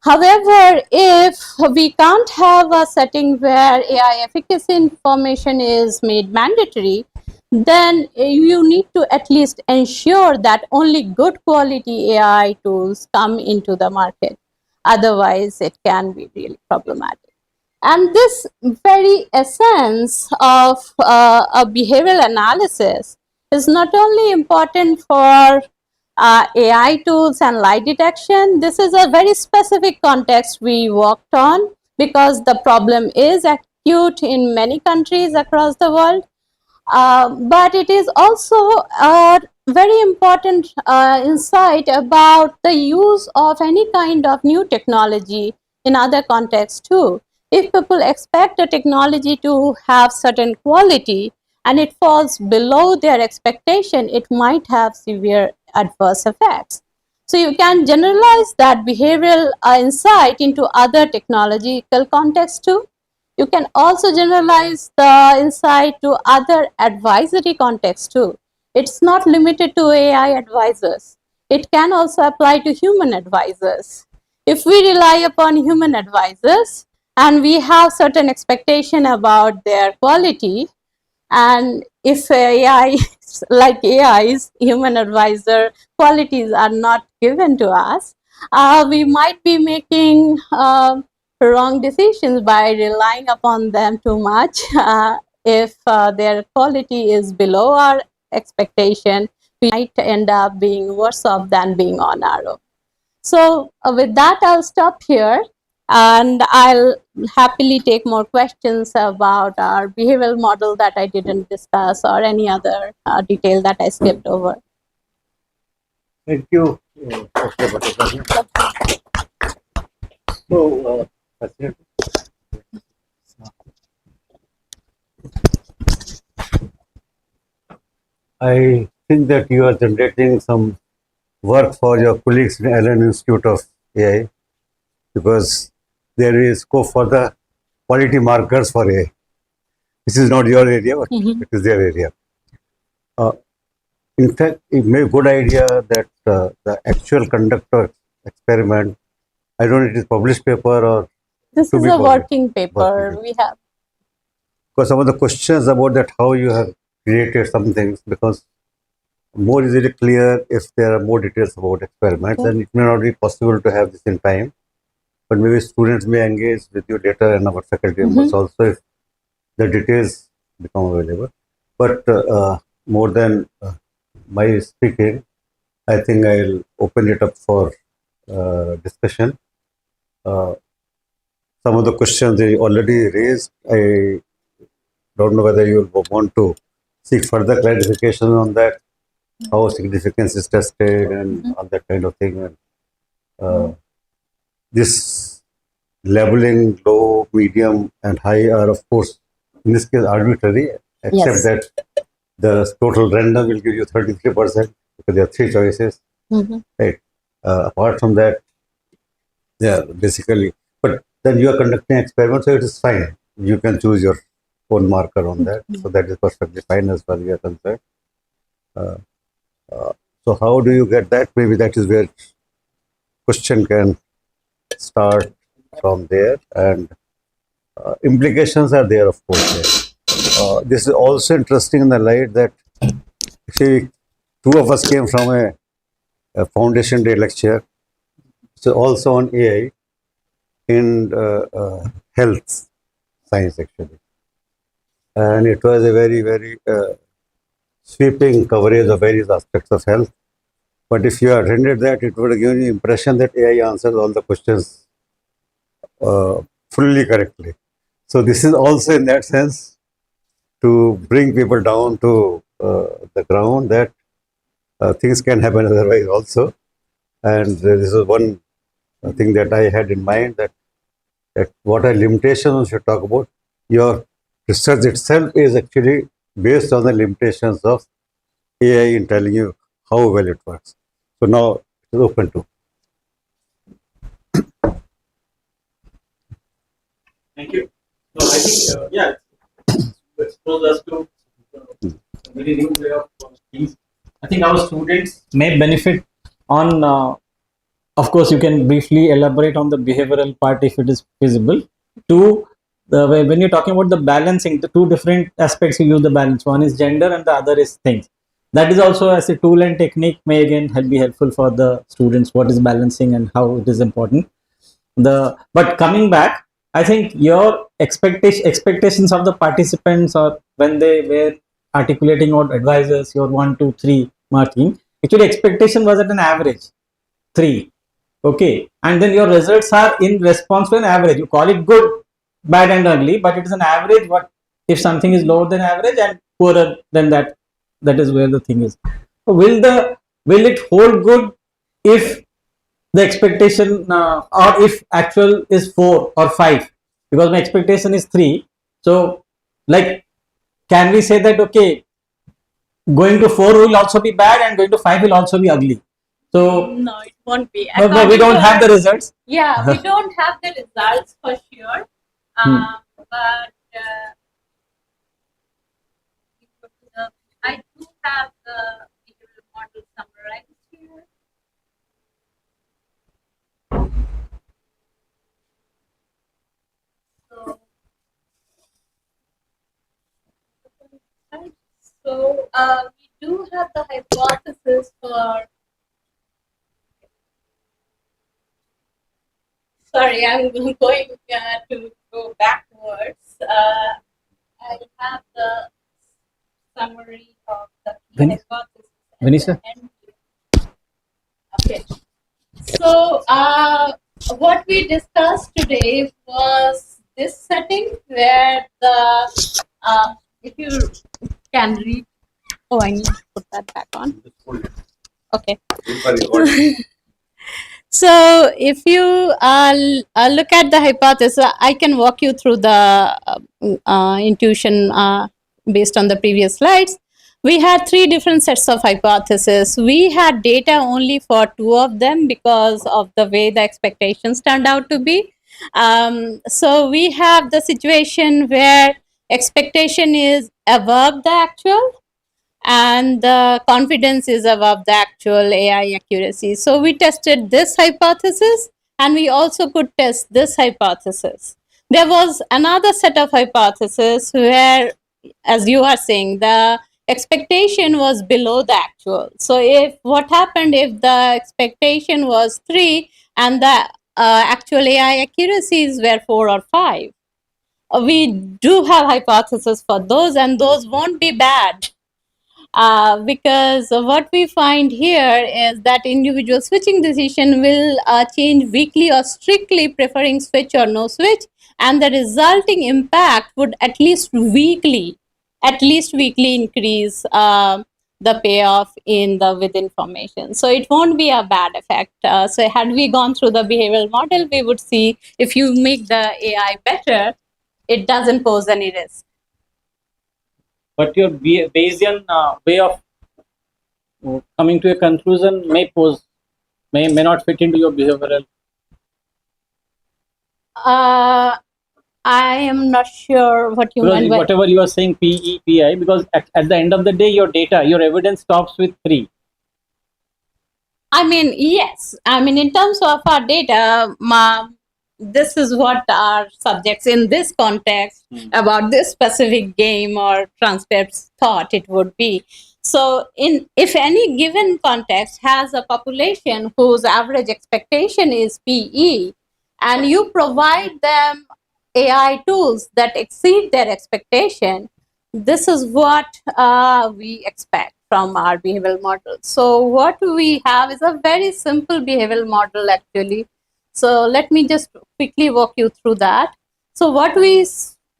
However, if we can't have a setting where AI efficacy information is made mandatory, then you need to at least ensure that only good quality AI tools come into the market. Otherwise, it can be really problematic. And this very essence of a behavioral analysis is not only important for AI tools and lie detection. This is a very specific context we worked on because the problem is acute in many countries across the world. But it is also a very important insight about the use of any kind of new technology in other contexts too. If people expect a technology to have certain quality and it falls below their expectation, it might have severe adverse effects. So you can generalize that behavioral insight into other technological contexts too. You can also generalize the insight to other advisory contexts too. It's not limited to AI advisors. It can also apply to human advisors. If we rely upon human advisors and we have certain expectation about their quality, and if AI, like AI's human advisor qualities are not given to us, we might be making wrong decisions by relying upon them too much. If their quality is below our expectation, we might end up being worse off than being on our own. So with that, I'll stop here. And I'll happily take more questions about our behavioral model that I didn't discuss or any other detail that I skipped over. Thank you, Dr. Bhattacharya. So, I think that you are generating some work for your colleagues in Allen Institute of AI because there is scope for the quality markers for AI. This is not your area, but it is their area. In fact, it may be a good idea that the actual conduct of experiment, I don't know if it is published paper or This to is be a published. working paper we have. Because some of the questions about that, how you have created some things, because more easily clear if there are more details about experiments, and it may not be possible to have this in time. But maybe students may engage with you later and our faculty members also if the details become available. But more than my speaking, I think I'll open it up for discussion. Some of the questions they already raised, I don't know whether you will want to seek further clarification on that. how significance is tested and all that kind of thing. And this labeling low, medium, and high are, of course, in this case, arbitrary, except Yes. that the total random will give you 33% because there are three choices. Mhm. Right. Apart from that, yeah, basically, but then you are conducting experiment, so it is fine. You can choose your own marker on that, so that is perfectly fine as far as we are concerned. So how do you get that? Maybe that is where question can start from there, and implications are there, of course. This is also interesting in the light that actually two of us came from a foundation day lecture, so also on AI in health science actually, and it was a very sweeping coverage of various aspects of health. But if you attended that, it would have given you impression that AI answers all the questions fully correctly. So this is also in that sense to bring people down to the ground that things can happen otherwise also. And this is one thing that I had in mind, that what are limitations we should talk about. Your research itself is actually based on the limitations of AI in telling you how well it works. So now it is open to. Thank you. So I think, yeah, to expose us to very new way of things. I think our students may benefit on, of course, you can briefly elaborate on the behavioral part if it is feasible. Two, when you're talking about the balancing, the two different aspects you use the balance. One is gender and the other is things. That is also as a tool and technique may again be helpful for the students. What is balancing and how it is important. But coming back, I think your expectations of the participants or when they were articulating or advisors your 1, 2, 3 marking, actually expectation was at an average 3. Okay, and then your results are in response to an average. You call it good, bad, and ugly, but it is an average. What if something is lower than average and poorer than that? That is where the thing is. So will it hold good if the expectation or if actual is 4 or 5? Because my expectation is 3. So, like, can we say that okay, going to 4 will also be bad and going to 5 will also be ugly? So No, it won't be. no, we don't have the results. Yeah, we don't have the results for sure. But I do have the behavioral model summarized here. So we do have the hypothesis for. Sorry, I'm going to go backwards. I have the summary of the hypothesis. Venisha? Okay. So what we discussed today was this setting where the if you can read. Oh, I need to put that back on. Okay. So if you look at the hypothesis, I can walk you through the intuition based on the previous slides. We had 3 different sets of hypotheses. We had data only for 2 of them because of the way the expectations turned out to be. So we have the situation where expectation is above the actual and the confidence is above the actual AI accuracy. So we tested this hypothesis and we also could test this hypothesis. There was another set of hypotheses where, as you are saying, the expectation was below the actual. So if what happened if the expectation was 3 and the actual AI accuracies were 4 or 5? We do have hypotheses for those and those won't be bad. Because what we find here is that individual switching decision will change weekly or strictly preferring switch or no switch, and the resulting impact would at least weekly increase the payoff in the with information. So it won't be a bad effect. So had we gone through the behavioral model, we would see if you make the AI better, it doesn't pose any risk. But your Bayesian way of coming to a conclusion may not fit into your behavioral. I am not sure what you Because meant by whatever you are saying, PE, PI, because at the end of the day, your data, your evidence stops with 3. I mean, yes. I mean, in terms of our data, this is what our subjects in this context about this specific game or transcripts thought it would be. So, if any given context has a population whose average expectation is PE, and you provide them AI tools that exceed their expectation, this is what we expect from our behavioral model. So what we have is a very simple behavioral model actually. So let me just quickly walk you through that. So what we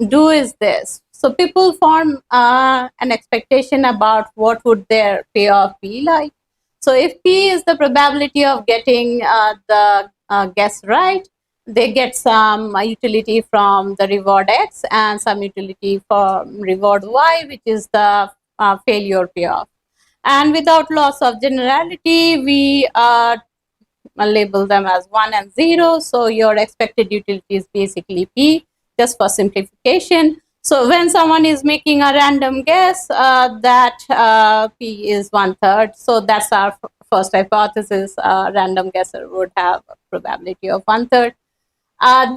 do is this. So people form an expectation about what would their payoff be like. So if P is the probability of getting the guess right, they get some utility from the reward X and some utility from reward Y, which is the failure payoff. And without loss of generality, we label them as 1 and 0. So your expected utility is basically P, just for simplification. So when someone is making a random guess, that P is 1/3. So that's our first hypothesis. A random guesser would have a probability of 1/3.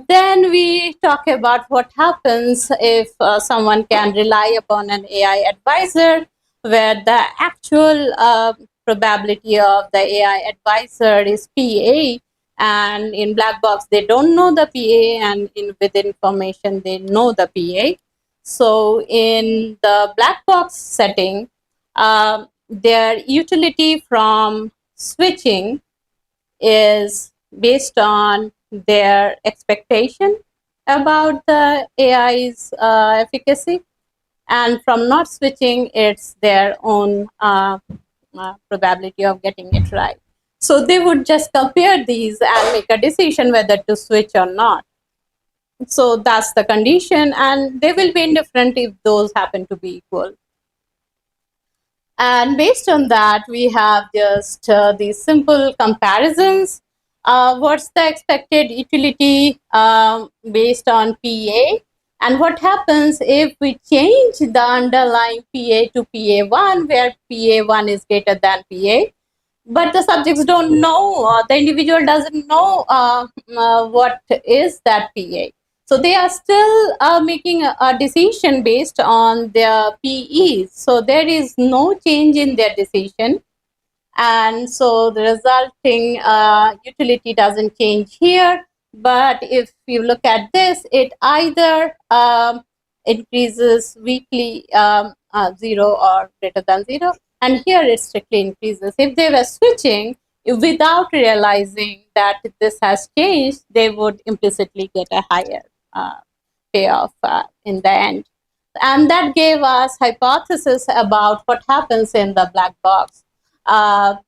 Then we talk about what happens if someone can rely upon an AI advisor, where the actual probability of the AI advisor is PA, and in black box they don't know the PA, and with information they know the PA. So in the black box setting, their utility from switching is based on their expectation about the AI's efficacy, and from not switching, it's their own probability of getting it right. So they would just compare these and make a decision whether to switch or not. So that's the condition, and they will be indifferent if those happen to be equal. And based on that, we have just these simple comparisons. What's the expected utility based on PA? And what happens if we change the underlying PA to PA1, where PA1 is greater than PA? But the subjects don't know, the individual doesn't know what is that PA. So they are still making a decision based on their PEs. So there is no change in their decision. And so the resulting utility doesn't change here. But if you look at this, it either increases weekly 0 or greater than 0. And here it strictly increases. If they were switching without realizing that this has changed, they would implicitly get a higher payoff in the end. And that gave us hypothesis about what happens in the black box.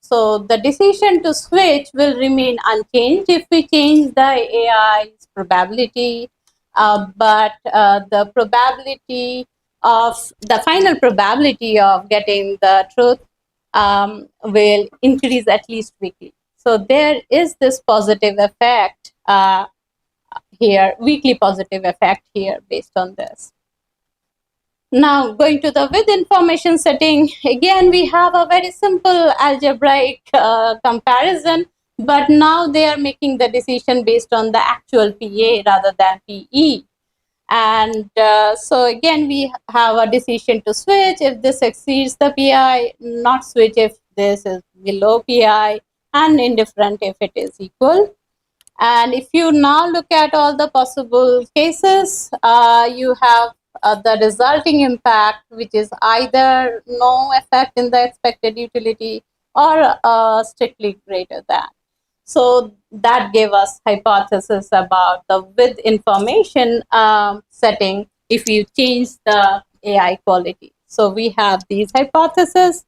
So the decision to switch will remain unchanged if we change the AI's probability, but the probability of the final probability of getting the truth will increase at least weekly. So there is this positive effect here, weekly positive effect here based on this. Now, going to the with information setting, again, we have a very simple algebraic comparison, but now they are making the decision based on the actual PA rather than PE. And so again, we have a decision to switch if this exceeds the PI, not switch if this is below PI, and indifferent if it is equal. And if you now look at all the possible cases, you have the resulting impact, which is either no effect in the expected utility or strictly greater than. So that gave us hypothesis about the with information setting if you change the AI quality. So we have these hypotheses.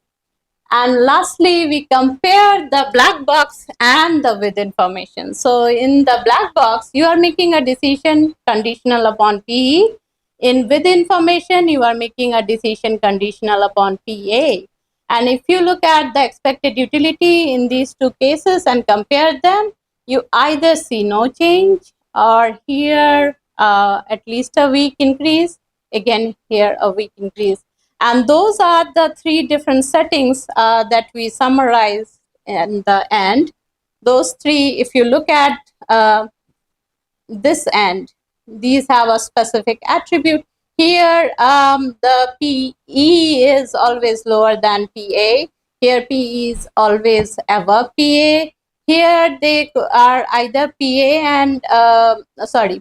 And lastly, we compare the black box and the with information. So in the black box, you are making a decision conditional upon PE. In with information, you are making a decision conditional upon PA. And if you look at the expected utility in these two cases and compare them, you either see no change or here at least a weak increase, again here a weak increase. And those are the three different settings that we summarize in the end. Those three, if you look at this end, these have a specific attribute. Here, the PE is always lower than PA. Here, PE is always above PA. Here, they are either PA and,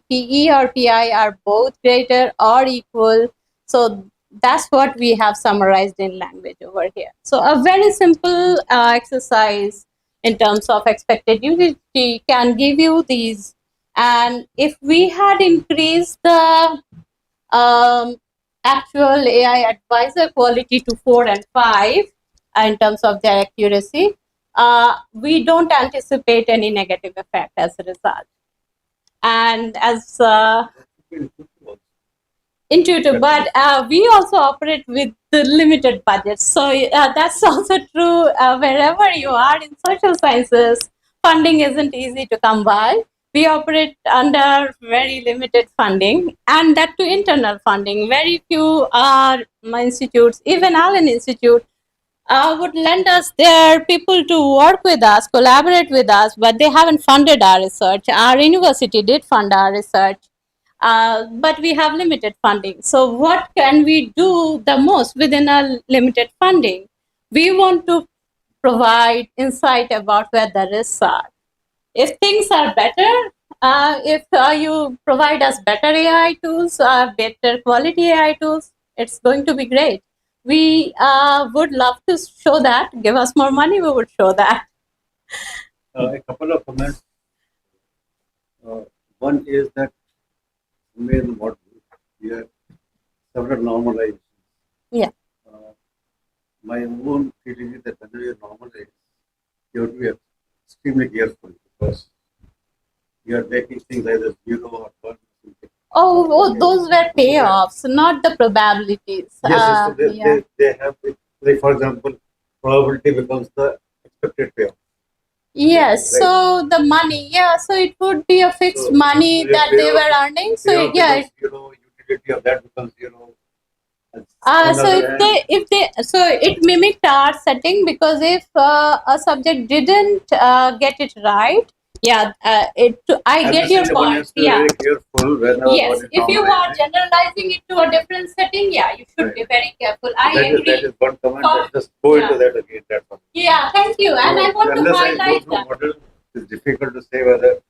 PE or PI are both greater or equal. So that's what we have summarized in language over here. So a very simple exercise in terms of expected utility can give you these. And if we had increased the actual AI advisor quality to 4 and 5 in terms of their accuracy, we don't anticipate any negative effect as a result. And as intuitive, but we also operate with the limited budget. So that's also true wherever you are in social sciences. Funding isn't easy to come by. We operate under very limited funding, and that to internal funding. Very few institutes, even Allen Institute, would lend us their people to work with us, collaborate with us, but they haven't funded our research. Our university did fund our research, but we have limited funding. So what can we do the most within our limited funding? We want to provide insight about where the risks are. If things are better, if you provide us better AI tools, better quality AI tools, it's going to be great. We would love to show that. Give us more money, we would show that. A couple of comments. One is that in what we have several normalizations. Yeah. My own feeling is that when you normalize, you have to be extremely careful because you are making things either 0 or 1. Oh, those were payoffs, not the probabilities. Yes, so Yeah. they have, like for example, probability becomes the expected payoff. Yes, Right. so the money, yeah, so it would be a fixed So, money so that they payoff- were earning. So payoff yeah, becomes, utility of that becomes 0. so if they so it mimicked our setting, because if a subject didn't get it right, yeah, I get your point. Yeah. Very careful whenever Yes, one is if you are normalizing. generalizing it to a different setting, yeah, you should be very careful. I agree. That is one comment. For- Let's just go into yeah. that again. That one. Yeah, thank you. And I want to Unless I go highlight through that. model, it's difficult to say whether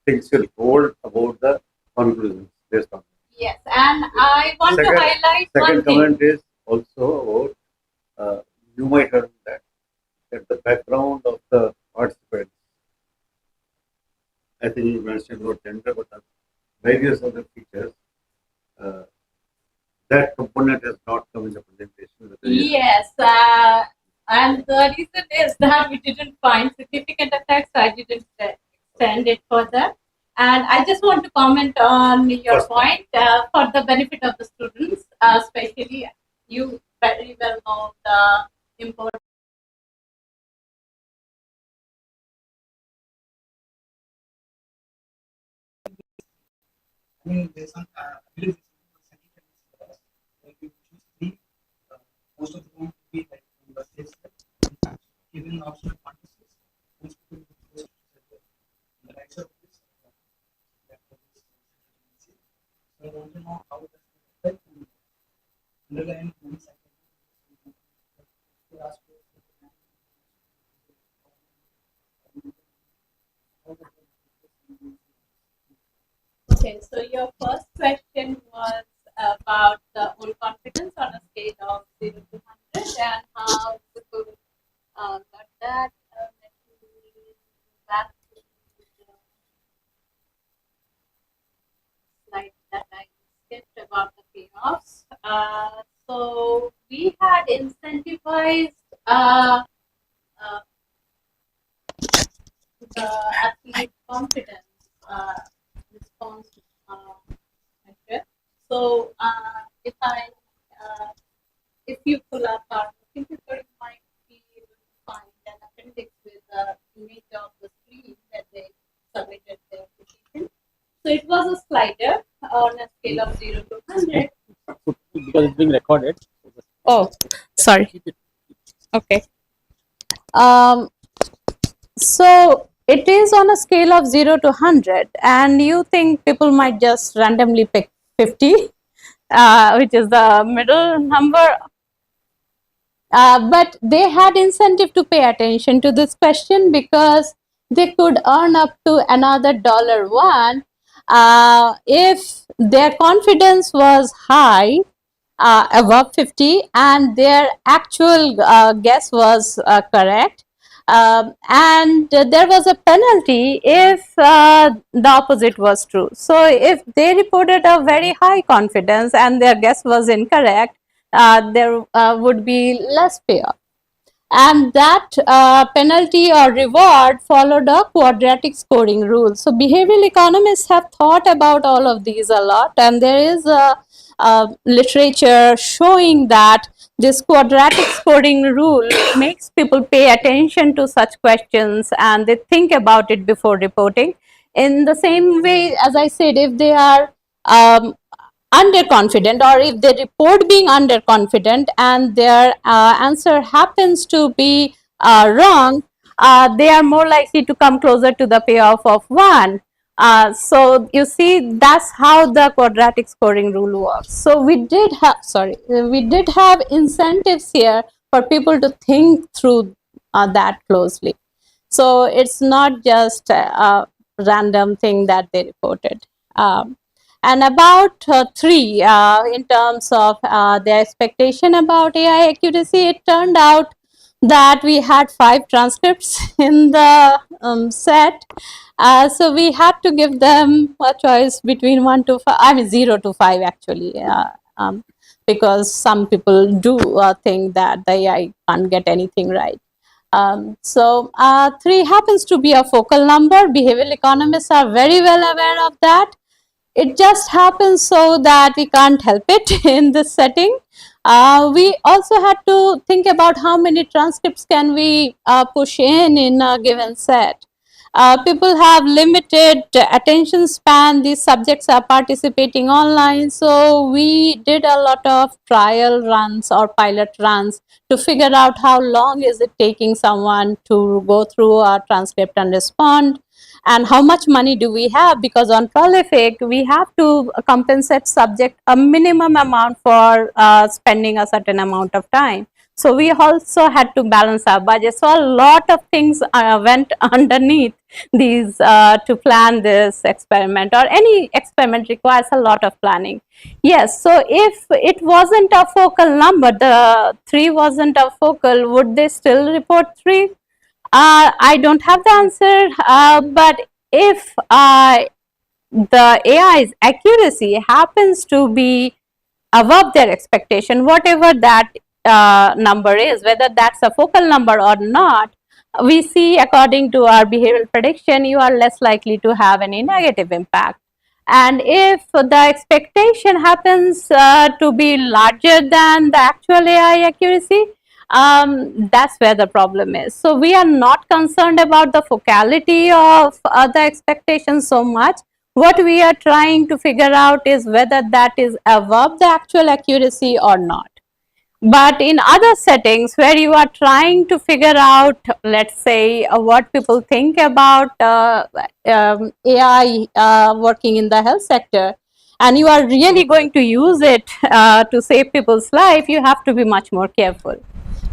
things will hold about the conclusions based on. Yes, and I want to highlight one Second thing. comment is also about you might have that the background of the participants. I think you mentioned about gender, but various other features. That component has not come in the presentation. Yes, and the reason is that we didn't find significant effects, so I didn't extend it further. And I just want to comment on your point for the benefit of the students, especially you very well know the importance. I mean, there's some, I believe like you choose 3, most of the time will be like from the stage, even optional quantities, most people will choose the right side of this. So I want to know how does it affect the underlying human psychology. Okay, so your first question was about the own confidence on a scale of 0 to 100 and how people got that. Let me back to the slide that I skipped about the payoffs. So we had incentivized The absolute confidence response measure. So if you pull up our computer, you might be able to find an appendix with the image of the screen that they submitted their application. So it was a slider on a scale of 0 to 100. Because it's being recorded. Oh, sorry. Okay. Um, so it is on a scale of 0 to 100, and you think people might just randomly pick 50, which is the middle number. But they had incentive to pay attention to this question because they could earn up to another $1 if their confidence was high, above 50, and their actual guess was correct. And there was a penalty if the opposite was true. So if they reported a very high confidence and their guess was incorrect, there would be less payoff. And that penalty or reward followed a quadratic scoring rule. So behavioral economists have thought about all of these a lot, and there is a literature showing that this quadratic scoring rule makes people pay attention to such questions and they think about it before reporting. In the same way, as I said, if they are underconfident, or if they report being underconfident and their answer happens to be wrong, they are more likely to come closer to the payoff of 1. So you see, that's how the quadratic scoring rule works. So we did have incentives here for people to think through that closely. So it's not just a random thing that they reported. And about 3, in terms of their expectation about AI accuracy, it turned out that we had 5 transcripts in the set. So we had to give them a choice between 1 to 5, I mean 0 to 5 actually, because some people do think that the AI can't get anything right. So 3 happens to be a focal number. Behavioral economists are very well aware of that. It just happens so that we can't help it in this setting. We also had to think about how many transcripts can we push in a given set. People have limited attention span. These subjects are participating online. So we did a lot of trial runs or pilot runs to figure out how long is it taking someone to go through a transcript and respond, and how much money do we have, because on Prolific we have to compensate subject a minimum amount for spending a certain amount of time. So we also had to balance our budget. So a lot of things went underneath these to plan this experiment, or any experiment requires a lot of planning. Yes, so if it wasn't a focal number, the 3 wasn't a focal, would they still report 3? I don't have the answer, but if the AI's accuracy happens to be above their expectation, whatever that number is, whether that's a focal number or not, we see according to our behavioral prediction, you are less likely to have any negative impact. And if the expectation happens to be larger than the actual AI accuracy, that's where the problem is. So we are not concerned about the focality of the expectations so much. What we are trying to figure out is whether that is above the actual accuracy or not. But in other settings where you are trying to figure out, let's say, what people think about AI working in the health sector, and you are really going to use it to save people's life, you have to be much more careful.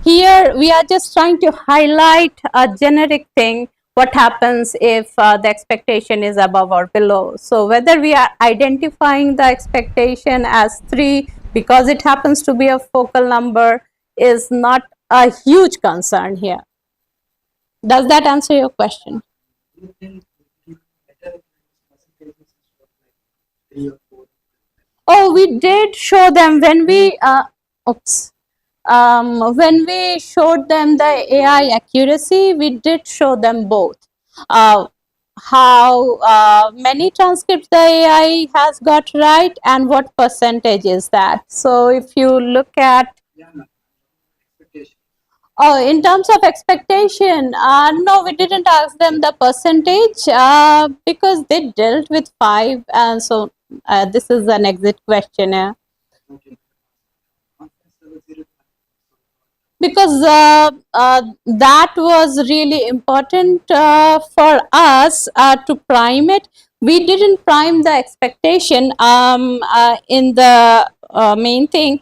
Here, we are just trying to highlight a generic thing, what happens if the expectation is above or below. So whether we are identifying the expectation as 3 because it happens to be a focal number is not a huge concern here. Does that answer your question? Oh, we did show them when we, oops. when we showed them the AI accuracy, we did show them both. How many transcripts the AI has got right and what percentage is that. So if you look at in terms of expectation, no, we didn't ask them the percentage because they dealt with 5, and so this is an exit questionnaire. Because that was really important for us to prime it. We didn't prime the expectation in the main thing,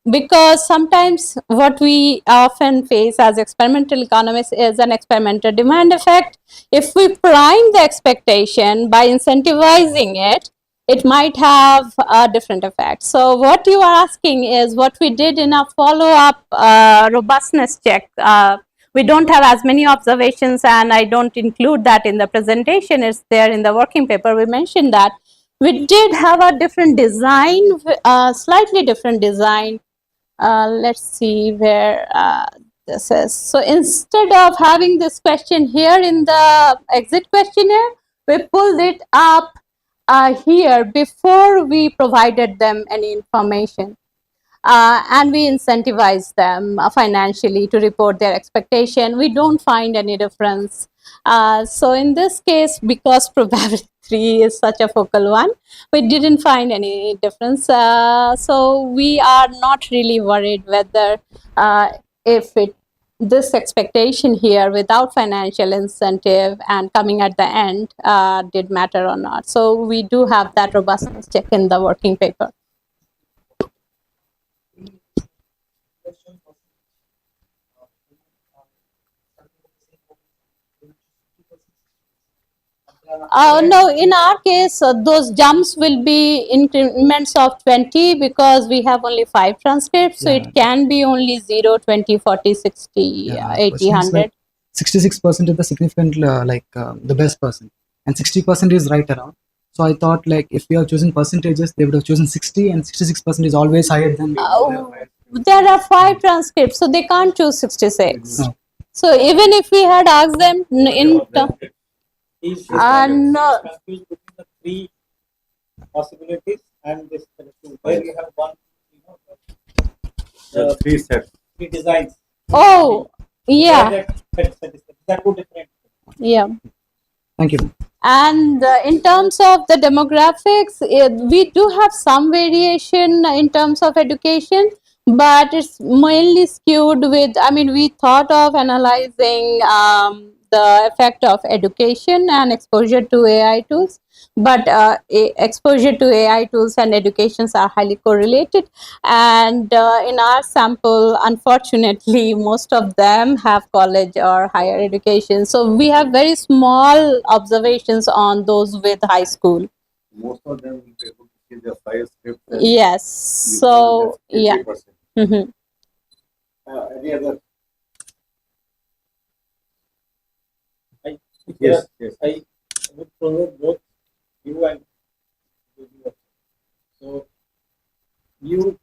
because sometimes what we often face as experimental economists is an experimental demand effect. If we prime the expectation by incentivizing it, it might have a different effect. So what you are asking is what we did in a follow-up robustness check. We don't have as many observations, and I don't include that in the presentation. It's there in the working paper. We mentioned that. We did have a different design, slightly different design. Let's see where this is. So instead of having this question here in the exit questionnaire, we pulled it up here before we provided them any information. And we incentivize them financially to report their expectation. We don't find any difference. So in this case, because probability 3 is such a focal one, we didn't find any difference. So we are not really worried whether if this expectation here without financial incentive and coming at the end did matter or not. So we do have that robustness check in the working paper. No, in our case, those jumps will be increments of 20 because we have only 5 transcripts. So it can be only 0, 20, 40, 60, 80, 100. 66% is the significant, the best person, and 60% is right around. So I thought, like, if we are choosing percentages, they would have chosen 60, and 66% is always higher than. There are 5 transcripts, so they can't choose 66. No. So even if we had asked them in He's no. confused between the 3 possibilities and this where you have one, The 3 sets. 3 designs. Oh, yeah, That two different. yeah. Thank you. And in terms of the demographics, we do have some variation in terms of education, but it's mainly skewed with, I mean, we thought of analyzing the effect of education and exposure to AI tools, but exposure to AI tools and educations are highly correlated. And in our sample, unfortunately, most of them have college or higher education. So we have very small observations on those with high school. Most of them will be able to see the 5 scripts. Yes. So, yeah. Mhm. Any other? Yes, Yes. I would promote both you and you. So you,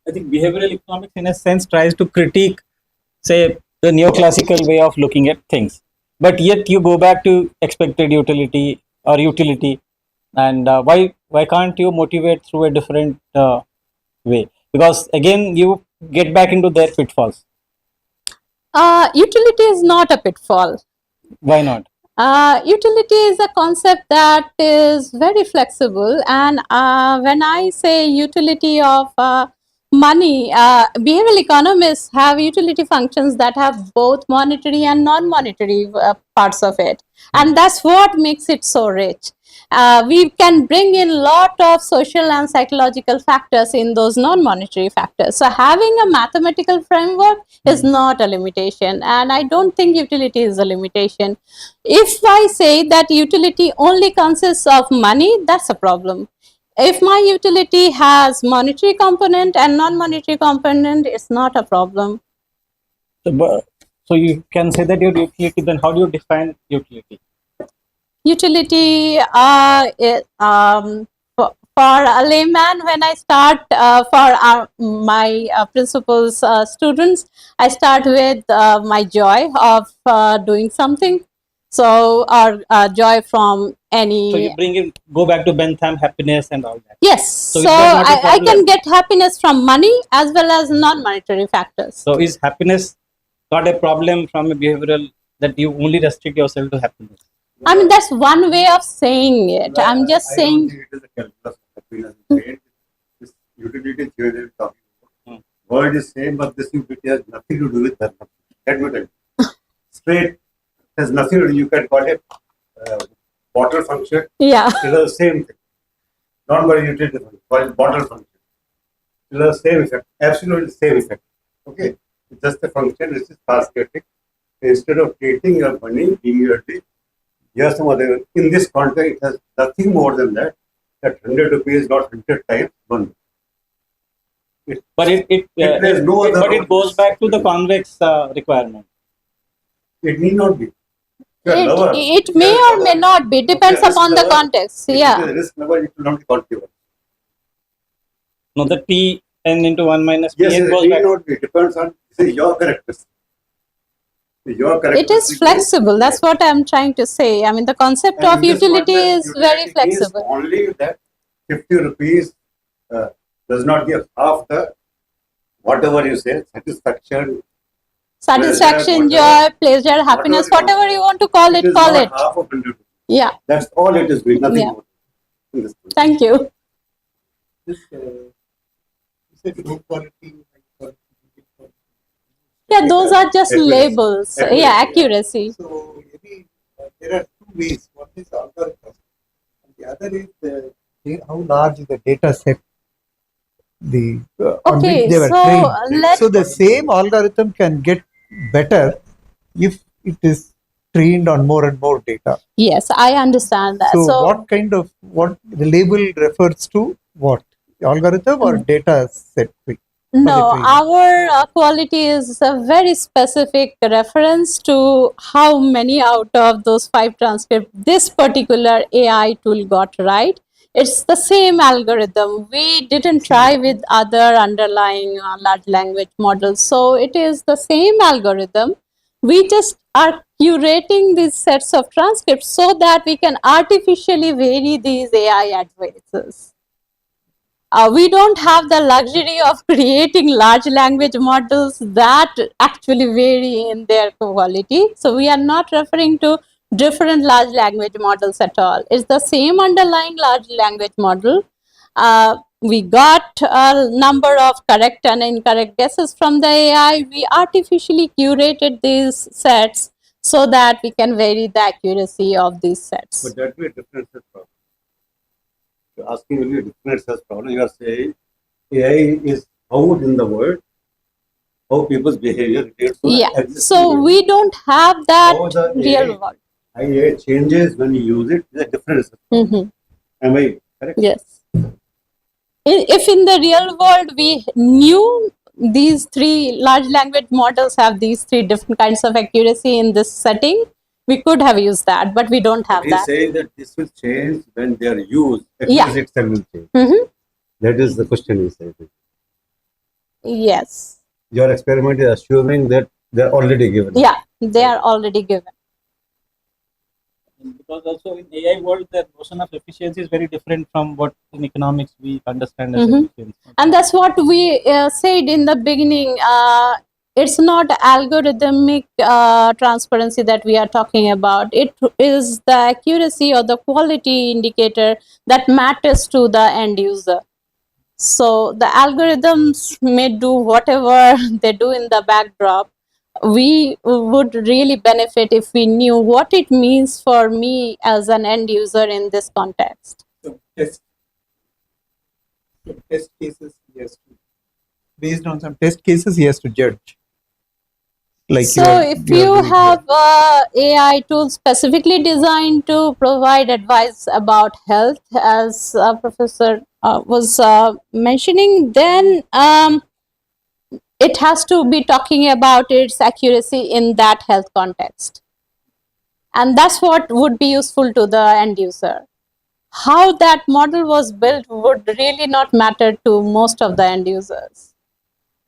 I think behavioral economics in a sense tries to critique, say, the neoclassical way of looking at things, but yet you go back to expected utility or utility, and why can't you motivate through a different way? Because again, you get back into their pitfalls. Utility is not a pitfall. Why not? Utility is a concept that is very flexible, and when I say utility of money, behavioral economists have utility functions that have both monetary and non-monetary parts of it, and that's what makes it so rich. We can bring in a lot of social and psychological factors in those non-monetary factors. So having a mathematical framework is not a limitation, and I don't think utility is a limitation. If I say that utility only consists of money, that's a problem. If my utility has monetary component and non-monetary component, it's not a problem. So you can say that your utility, then how do you define utility? Utility, for a layman, when I start my principal's students, I start with my joy of doing something. So, or joy from any. So you bring in, go back to Bentham, happiness and all that. Yes, So so, is that not a I can problem? get happiness from money as well as non-monetary factors. So is happiness not a problem from a behavioral that you only restrict yourself to happiness? I mean, that's one way of saying it. I'm just I saying. don't think it is a calculus of happiness. This utility theory we're talking about. Word is same, but this utility has nothing to do with that. Let me tell you. Straight has nothing to do. You can call it bottle function. Yeah. Still the same thing. Not very utility function. Call it bottle function. Still the same effect. Absolutely the same effect. Okay. It's just a function which is cascading. Instead of treating your money immediately, yes, some other. In this context, it has nothing more than that. That 100 rupees, not 100 times 1. But it plays no other but role. it goes back to the convex requirement. It need not be. If you're a lover, It may or may not be, depends Okay, risk upon the lover, context. if Yeah. it is a risk level, it will not be contributed. No, the T n into 1 minus Yes, Pn it goes need back. not be. Depends on your characteristics. Your It characteristics. is flexible. That's what I'm trying to say. I mean, the concept And of in this utility context, is very utility means flexible. only that 50 rupees does not give half the whatever you say, satisfaction. Satisfaction, whatever- joy, pleasure, happiness, you want. whatever you want to call it, is call not it. half of 100 rupees. Yeah. That's all it is doing, nothing Yeah. more. In this context. Thank you. Yeah, those are just Accuracy. labels. Accuracy, Yeah, yeah. accuracy. So maybe there are two ways. One is algorithm, and the other is how large is the data set on Okay, which they were so trained. let's. So the same algorithm can get better if it is trained on more and more data. Yes, I understand that. So what the label refers to what? The algorithm or data set? No, training. our quality is a very specific reference to how many out of those 5 transcripts this particular AI tool got right. It's the same algorithm. We didn't try with other underlying large language models. So it is the same algorithm. We just are curating these sets of transcripts so that we can artificially vary these AI advices. We don't have the luxury of creating large language models that actually vary in their quality. So we are not referring to different large language models at all. It's the same underlying large language model. We got a number of correct and incorrect guesses from the AI. We artificially curated these sets so that we can vary the accuracy of these sets. But that way, difference is problem. You're asking only a difference as problem. You are saying AI is out in the world, how people's behavior relates to the Yeah, existing so world. we don't have that How the real AI world. How AI changes when you use it is a difference. Mhm. Am I correct? Yes. If in the real world we knew these 3 large language models have these 3 different kinds of accuracy in this setting, we could have used that, but we don't have He's that. saying that this will change when they are used. Yeah. Accuracy itself will change. Mhm. That is the question he's saying. Yes. Your experiment is assuming that they are already given. Yeah, they are already given. Because also in AI world, the notion of efficiency is very different from what in economics we understand as Mhm. efficiency. And that's what we said in the beginning. It's not algorithmic transparency that we are talking about. It is the accuracy or the quality indicator that matters to the end user. So the algorithms may do whatever they do in the backdrop. We would really benefit if we knew what it means for me as an end user in this context. Some test cases he has to, based on some test cases he has to judge. Like So if you are you doing have AI tools specifically designed to provide advice about health, as Professor was mentioning, then it has to be talking about its accuracy in that health context. And that's what would be useful to the end user. how that model was built would really not matter to most of the end users.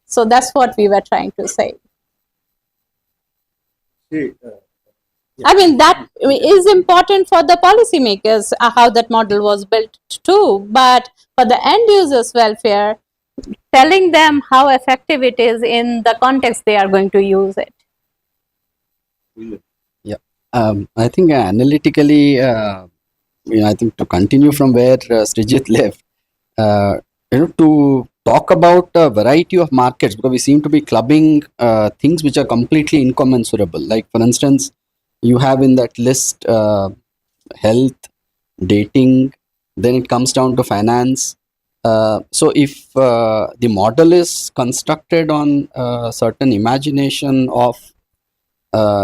So that's what we were trying to say. See, I mean, that is important for the policymakers, how that model was built too. But for the end users' welfare, telling them how effective it is in the context they are going to use it. I think analytically, I think to continue from where Srijit left, to talk about a variety of markets, because we seem to be clubbing things which are completely incommensurable. Like, for instance, you have in that list health, dating, then it comes down to finance. So if the model is constructed on certain imagination of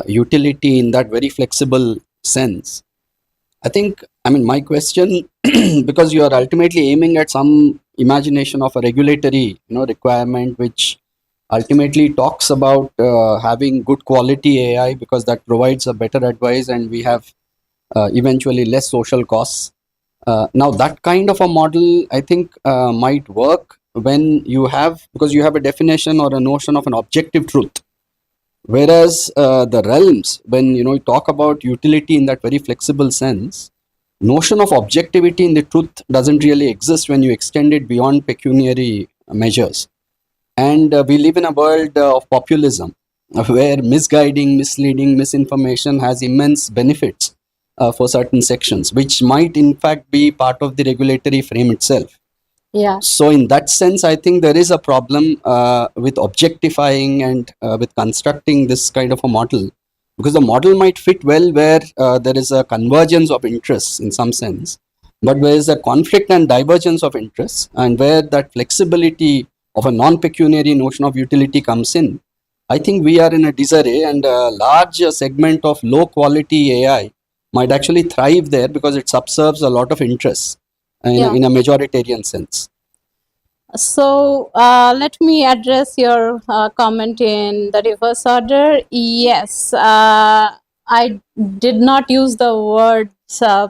utility in that very flexible sense, I think, I mean, my question, because you are ultimately aiming at some imagination of a regulatory, requirement, which ultimately talks about having good quality AI, because that provides a better advice and we have eventually less social costs. Now, that kind of a model, I think, might work when you have, because you have a definition or a notion of an objective truth. Whereas the realms, when you talk about utility in that very flexible sense, notion of objectivity in the truth doesn't really exist when you extend it beyond pecuniary measures. And we live in a world of populism, where misguiding, misleading, misinformation has immense benefits for certain sections, which might in fact be part of the regulatory frame itself. Yeah. So in that sense, I think there is a problem with objectifying and with constructing this kind of a model, because the model might fit well where there is a convergence of interests in some sense, but where is a conflict and divergence of interests, and where that flexibility of a non-pecuniary notion of utility comes in, I think we are in a disarray, and a large segment of low quality AI might actually thrive there because it subserves a lot of interests in a majoritarian sense. So let me address your comment in the reverse order. Yes, I did not use the words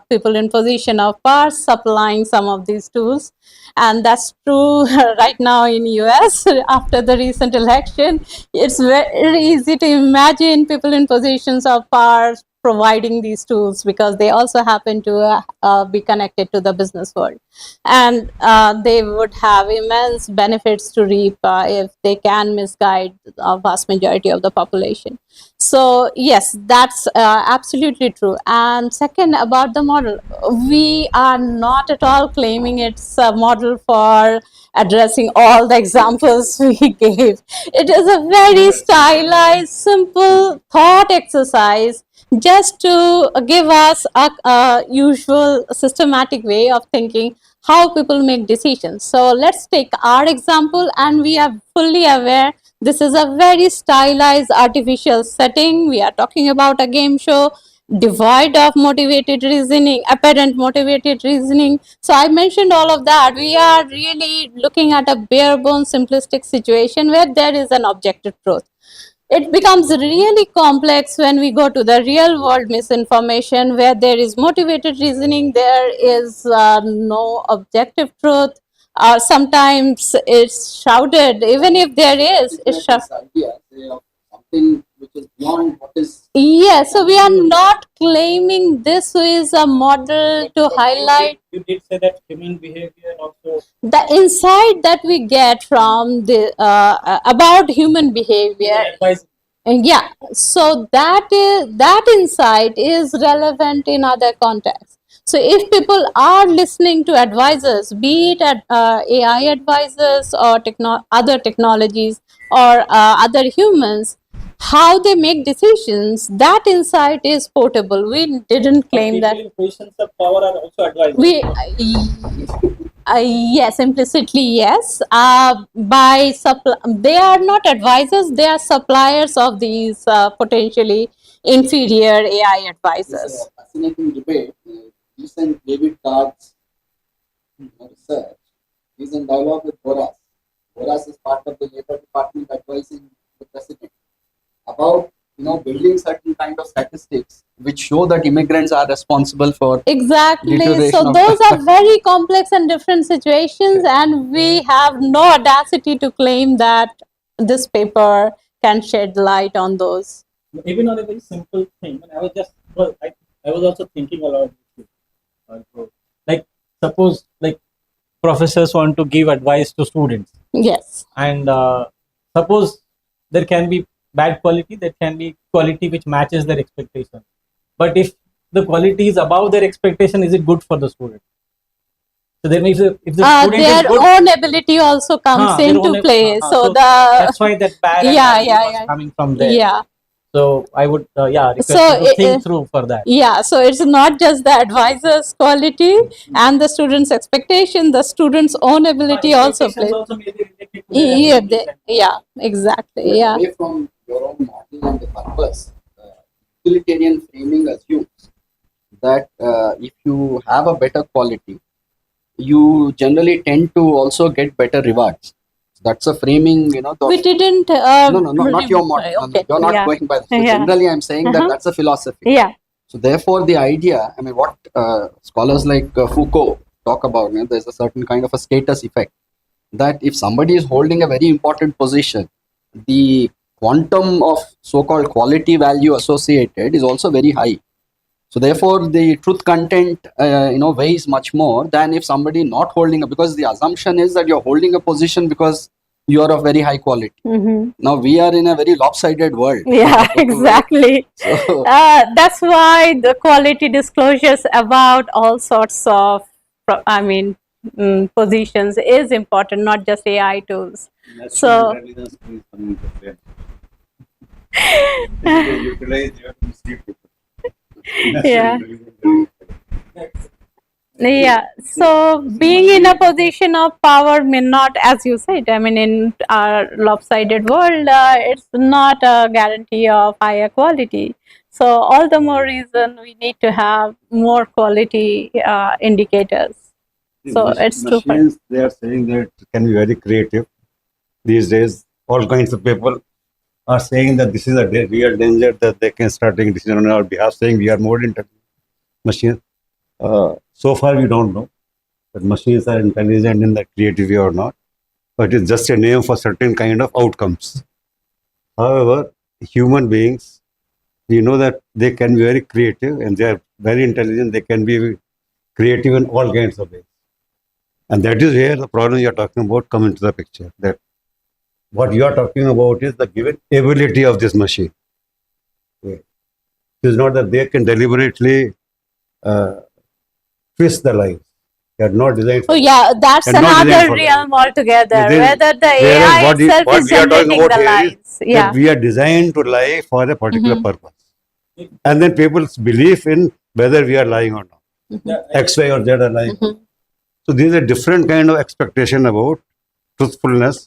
people in position of power supplying some of these tools, and that's true right now in US after the recent election. It's very easy to imagine people in positions of power providing these tools because they also happen to be connected to the business world, and they would have immense benefits to reap if they can misguide a vast majority of the population. So yes, that's absolutely true. And second, about the model, we are not at all claiming it's a model for addressing all the examples we gave. It is a very stylized, simple thought exercise just to give us a usual systematic way of thinking how people make decisions. So let's take our example, and we are fully aware this is a very stylized artificial setting. We are talking about a game show devoid of motivated reasoning, apparent motivated reasoning. So I mentioned all of that. We are really looking at a bare bones simplistic situation where there is an objective truth. It becomes really complex when we go to the real world misinformation, where there is motivated reasoning, there is no objective truth, or sometimes it's shrouded. Even if there is, it's Something which is beyond what is. yeah, so we are not claiming this is a model to highlight. You did say that human behavior also. The insight that we get from the about human behavior. And yeah, so that insight is relevant in other contexts. So if people are listening to advisors, be it AI advisors or other technologies or other humans, how they make decisions, that insight is portable. We didn't claim that. People in positions of power are also advisors. We yes, implicitly yes. They are not advisors; they are suppliers of these potentially inferior AI advisors. This is a fascinating debate. Recent David Card's research is in dialogue with Boras. Boras is part of the Labor Department advising the president about building certain kind of statistics which show that immigrants are responsible for Exactly. deterioration So of- those are very complex and different situations, and we have no audacity to claim that this paper can shed light on those. Even on a very simple thing, and I was just, well, I was also thinking aloud. Like, suppose, like, professors want to give advice to students, Yes. and suppose there can be bad quality, there can be quality which matches their expectation. But if the quality is above their expectation, is it good for the student? So then, if the student Their is good, own ability also comes their into own- play. So the that's why that bad Yeah, analogy yeah, was yeah. coming from there. yeah. So I would request So you to it- think through for that. Yeah, so it's not just the advisor's quality and the student's expectation, the student's own ability also Expectations plays. also may be related to their Yeah, abilities and- yeah, exactly. Yeah. away from your own model and the purpose. Utilitarian framing assumes that if you have a better quality, you generally tend to also get better rewards. That's a framing, We didn't. no, not your model. No, Okay. you're not yeah. going by that. So Yeah. generally, I'm saying that Uh-huh. that's a philosophy. Yeah. So therefore, the idea, I mean, what scholars like Foucault talk about, there's a certain kind of a status effect that if somebody is holding a very important position, the quantum of so-called quality value associated is also very high. So therefore, the truth content, weighs much more than if somebody not holding because the assumption is that you're holding a position because you are of very high quality. Mhm. Now we are in a very lopsided world. Yeah, exactly. So, That's why the quality disclosures about all sorts of, positions is important, not just AI tools. So- intelligence is coming into play. They utilize their to see people. Yeah. Intelligence. Yeah, so being in a position of power may not, as you said, in our lopsided world, it's not a guarantee of higher quality. So all the more reason we need to have more quality indicators. So it's true for- Machines, they are saying that can be very creative. These days, all kinds of people are saying that this is a real danger, that they can start taking decisions on our behalf, saying we are more intelligent machines. So far, we don't know that machines are intelligent in the creative way or not, but it's just a name for certain kind of outcomes. However, human beings, we know that they can be very creative and they are very intelligent. They can be creative in all kinds of ways. And that is where the problem you are talking about come into the picture. That what you are talking about is the given ability of this machine. It is not that they can deliberately twist the lines. They are not designed for Oh yeah, that's And not designed another for that. realm altogether. It is- Whether the whereas AI what itself what is we are talking generating about the here is lines. Yeah. that we are designed to lie for a particular Mhm. purpose. And then people's belief in whether we are lying or not. Yeah, X, Y, or Z are lying. Mhm. So there is a different kind of expectation about truthfulness,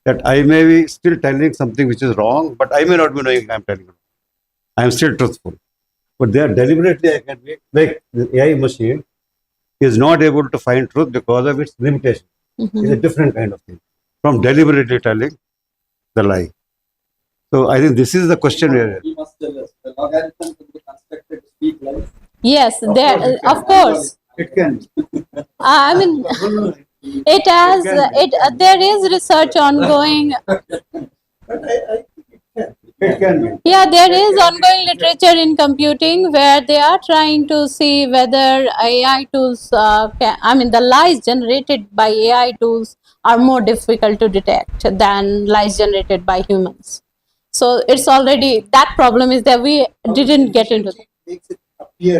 that I may be still telling something which is wrong, but I may not be knowing I'm telling wrong. I am still truthful. But they are deliberately, I can make, like the AI machine is not able to find truth because of its limitation. Mhm. It's a different kind of thing from deliberately telling the lie. So I think this is the question where you must tell us the logarithm could be constructed to speak lies. Yes, there, course it can. of course. it can. I mean, it has, there is research ongoing. But I It can be. Yeah, there is ongoing literature in computing where they are trying to see whether AI tools the lies generated by AI tools are more difficult to detect than lies generated by humans. So it's already, that problem is that we didn't get into that. makes it appear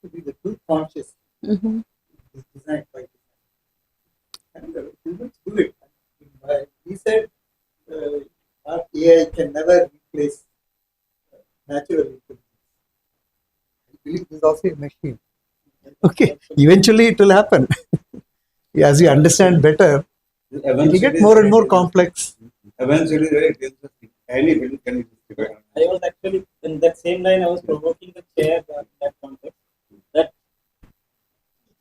to be the truth conscious Mhm. is designed by design. And humans do it. He said our AI can never replace natural intelligence. I believe this is also a machine. Okay, eventually it will happen. As we understand better, it will get more and more complex. Eventually, very dangerous. Any building can be destroyed. I was actually in that same line. I was provoking the chair in that context. That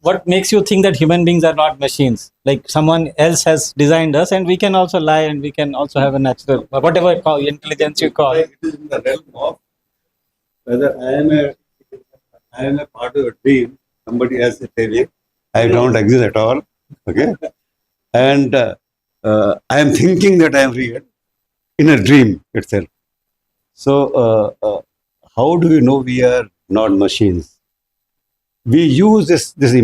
what makes you think that human beings are not machines? Like someone else has designed us, and we can also lie, and we can also have a natural, whatever intelligence you call. It is in the realm of whether I am a part of a dream, somebody else is telling, I don't exist at all. Okay. And I am thinking that I am real in a dream itself. So, how do we know we are not machines? We use this this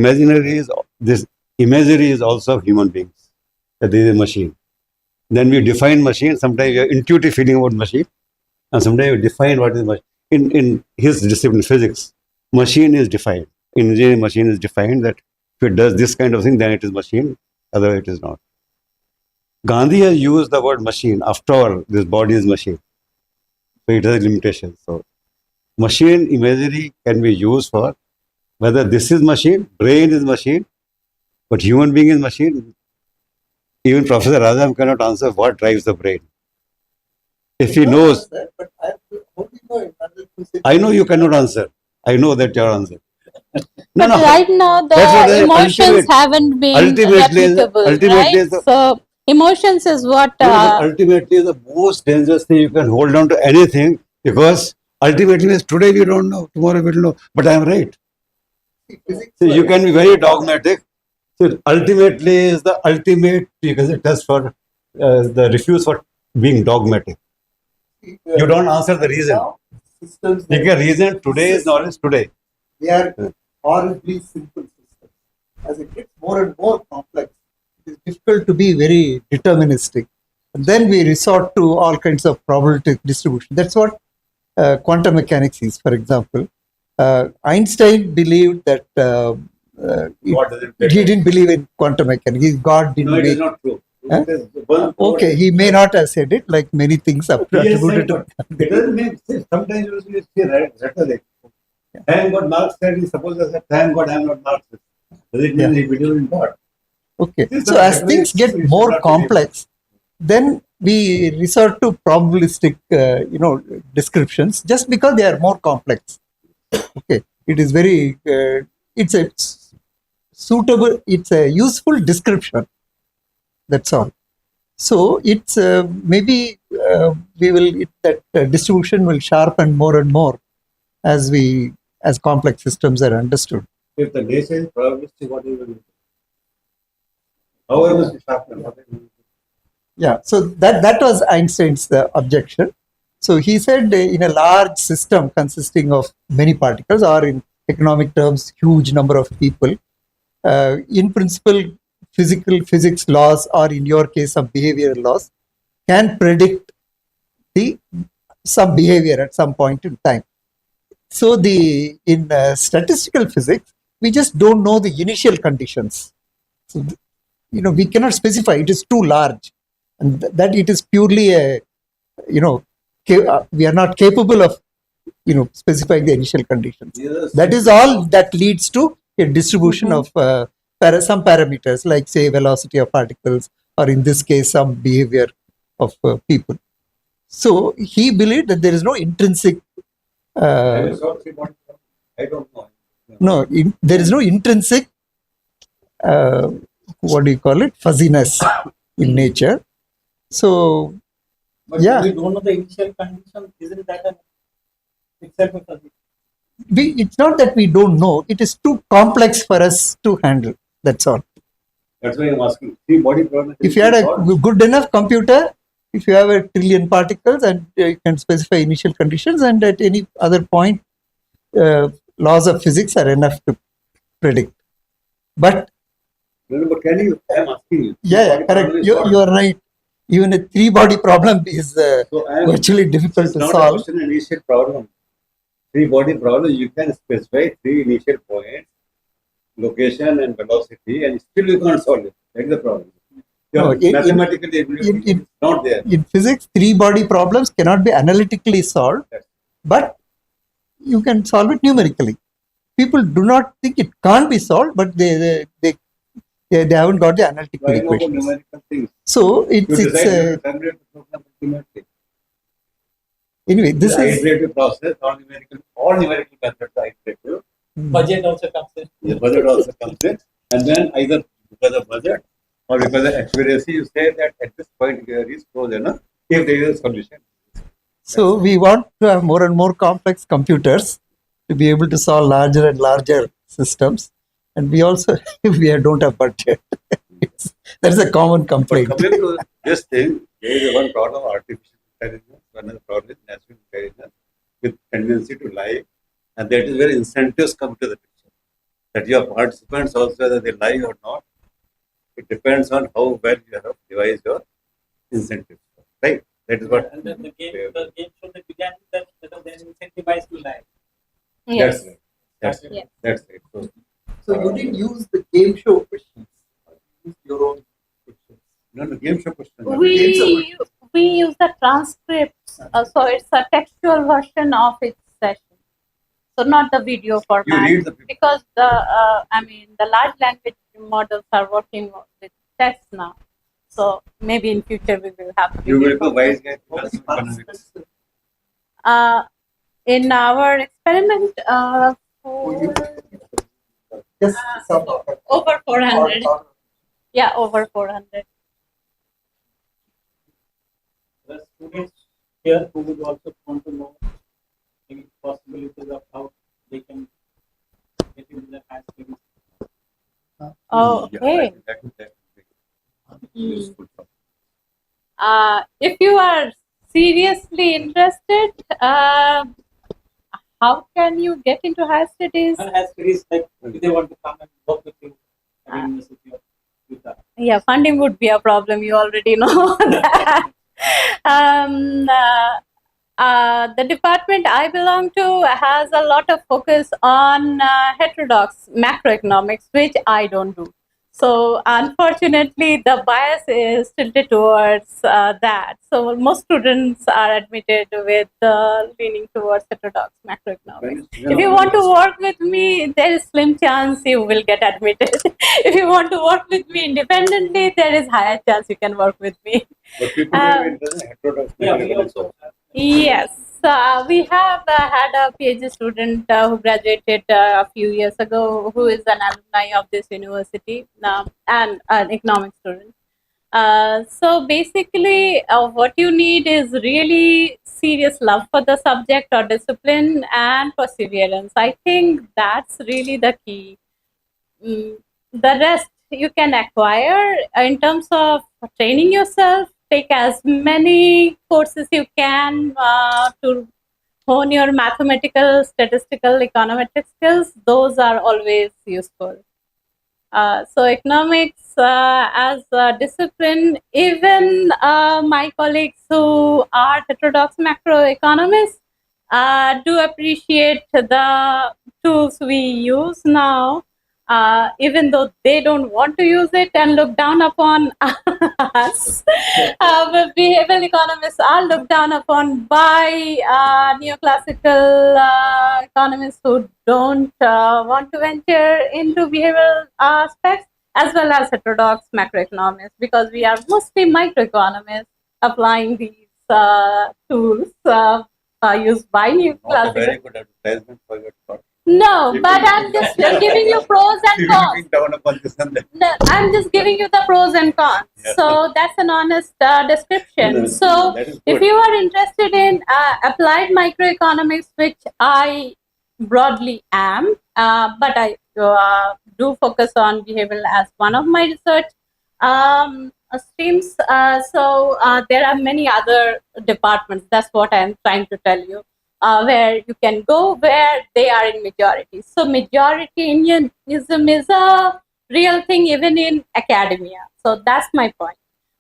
imagery is also of human beings, that there is a machine. Then we define machine. Sometimes we have intuitive feeling about machine, and sometimes we define what is machine. In his discipline, physics, machine is defined. In engineering, machine is defined that if it does this kind of thing, then it is machine. Otherwise, it is not. Gandhi has used the word machine. After all, this body is machine. So it has limitations. So machine imagery can be used for whether this is machine, brain is machine, but human being is machine. Even Professor Razam cannot answer what drives the brain. If he knows, But how do you know in 100%? I know you cannot answer. I know that your answer. But right now That's what the the emotions ultimate- haven't been ultimately is- replicable, ultimately is right? the- So emotions is what Ultimately, the most dangerous thing you can hold on to anything, because ultimately means today we don't know, tomorrow we don't know. But I am right. Physics, So you can be very dogmatic. So ultimately is the ultimate, because it does for the refuse for being dogmatic. You don't answer the reason. Now, systems Like a reason today is knowledge today. they are horribly simple systems. As it gets more and more complex, it is difficult to be very deterministic. And then we resort to all kinds of probabilistic distribution. That's what quantum mechanics is, for example. Einstein believed that What does it he didn't believe in quantum mechanics. God didn't No, it is make. not true. Huh? It is one- Okay, he may not have said it, like many things are He has attributed said, to. but it doesn't mean, sometimes you say rhetoric. Thank God Marx said, suppose I said, thank God I am not Marxist. Does it mean he believes in God? Okay, This is so the as things rhetoric, get we should more not complex, then we resort to probabilistic, descriptions just because they are more complex. Okay, it is very, it's a suitable, it's a useful description. That's all. So it's maybe that distribution will sharpen more and more as complex systems are understood. If the nature is probabilistic, what is it? However, must sharpen. Yeah, so that was Einstein's objection. So he said in a large system consisting of many particles, or in economic terms, huge number of people, in principle, physics laws, or in your case, some behavioral laws, can predict some behavior at some point in time. So in statistical physics, we just don't know the initial conditions. So we cannot specify. It is too large, and that it is purely a we are not capable of specifying the initial conditions. That is all that leads to a distribution of some parameters, like say velocity of particles, or in this case some behavior of people. So he believed that there is no intrinsic I don't know. there is no intrinsic what do you call it, fuzziness in nature. So But Yeah. we don't know the initial condition. Isn't that an except for the it's not that we don't know, it is too complex for us to handle. That's all. That's why I'm asking. See, body problem. If you had a good enough computer, if you have a trillion particles and you can specify initial conditions, and at any other point, laws of physics are enough to predict. But But can you? I'm asking you. yeah, Body correct. problem is You solved. are right. Even a three-body problem is So I am. virtually difficult It's to not a solve. question of initial problem. Three body problem, you can specify three initial points, location and velocity, and still you can't solve it. That's the problem. No, Mathematically, in- it's not there. In physics, three-body problems cannot be analytically solved, but you can solve it numerically. People do not think it can't be solved, but they haven't got the analytical I know about equations. numerical things. So You it's decide to terminate the program ultimately. anyway. This The is iterative process, all numerical methods are iterative. budget also comes in. The budget also comes in, and then either because of budget or because of accuracy, you say that at this point here is close enough if there is a solution. So we want to have more and more complex computers to be able to solve larger and larger systems. And we also don't have budget. That is a common But complaint. coming to this thing, there is one problem of artificial intelligence, one other problem is natural intelligence with tendency to lie, and that is where incentives come to the picture. That your participants also, whether they lie or not, it depends on how well you have devised your incentives. Right? That is what. And then the game show that began that they're incentivized to lie. Yes. That's right. That's right. Yes. That's right. So, So you didn't use the game show questions. You used your own questions. no, game show question. We use the transcripts, so it's a textual version of its session, so not the video You format. read the people. Because the large language models are working with text now, so maybe in future we will have You will video be wise guy. What is Economics. in our experiment for Just some over 400. Yeah, over 400. The students here who would also want to know maybe possibilities of how they can get into the high studies. Oh, okay. That would be Hmm. useful. If you are seriously interested, how can you get into higher studies? And high studies, like if they want to come and work with you at the University of Utah. Yeah, funding would be a problem. You already know that. The department I belong to has a lot of focus on heterodox macroeconomics, which I don't do. So unfortunately, the bias is tilted towards that. So most students are admitted with leaning towards heterodox macroeconomics. If you want to work with me, there is slim chance you will get admitted. If you want to work with me independently, there is higher chance you can work with me. But people Um, will be interested in heterodox Yeah, we economics also also. have. Yes, we have had a PhD student who graduated a few years ago, who is an alumni of this university and an economics student. So basically, what you need is really serious love for the subject or discipline and perseverance. I think that's really the key. The rest you can acquire in terms of training yourself. Take as many courses you can to hone your mathematical, statistical, econometric skills. Those are always useful. So economics as a discipline, even my colleagues who are heterodox macroeconomists do appreciate the tools we use now, even though they don't want to use it and look down upon us. But behavioral economists are looked down upon by neoclassical economists who don't want to venture into behavioral aspects, as well as heterodox macroeconomists, because we are mostly microeconomists applying these tools used by Not a neoclassical. very good advertisement for your thought. No, but I'm just giving you pros and cons. Looking down upon this and that. No, I'm just giving you the pros and cons. Yeah. So that's an honest description. No, So that is if good. you are interested in applied microeconomics, which I broadly am, but I do focus on behavioral as one of my research streams. So there are many other departments. That's what I'm trying to tell you. Where you can go where they are in majority. So majoritarianism is a real thing even in academia. So that's my point.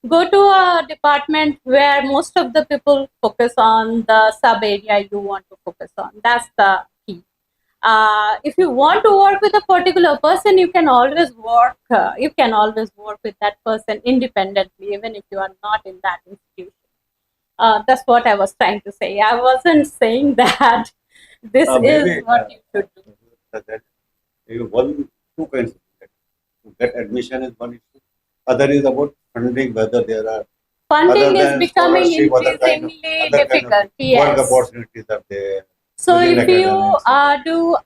Go to a department where most of the people focus on the sub area you want to focus on. That's the key. If you want to work with a particular person, you can always work. You can always work with that person independently, even if you are not in that institution. That's what I was trying to say. I wasn't saying that this Maybe, is what you should do. That two kinds of things. To get admission is one issue. Other is about funding, whether there are Funding other is than becoming scholarship, other kind of- increasingly other kind of difficult. work Yes. opportunities are there. So within if you academics. do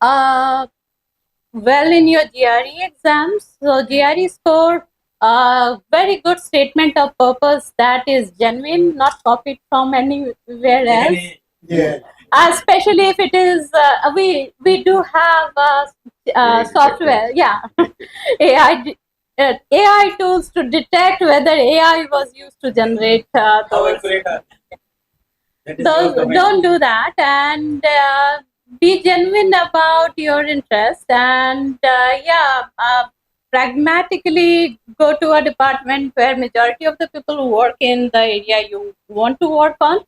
well in your GRE exams, so GRE score very good statement of purpose that is genuine, not copied from anywhere else. Yeah. Especially if it is, we do have software, yeah, AI tools to detect whether AI was used to generate How those. accurate are they? That is Those your domain. don't do that, and be genuine about your interest, and pragmatically go to a department where majority of the people work in the area you want to work on,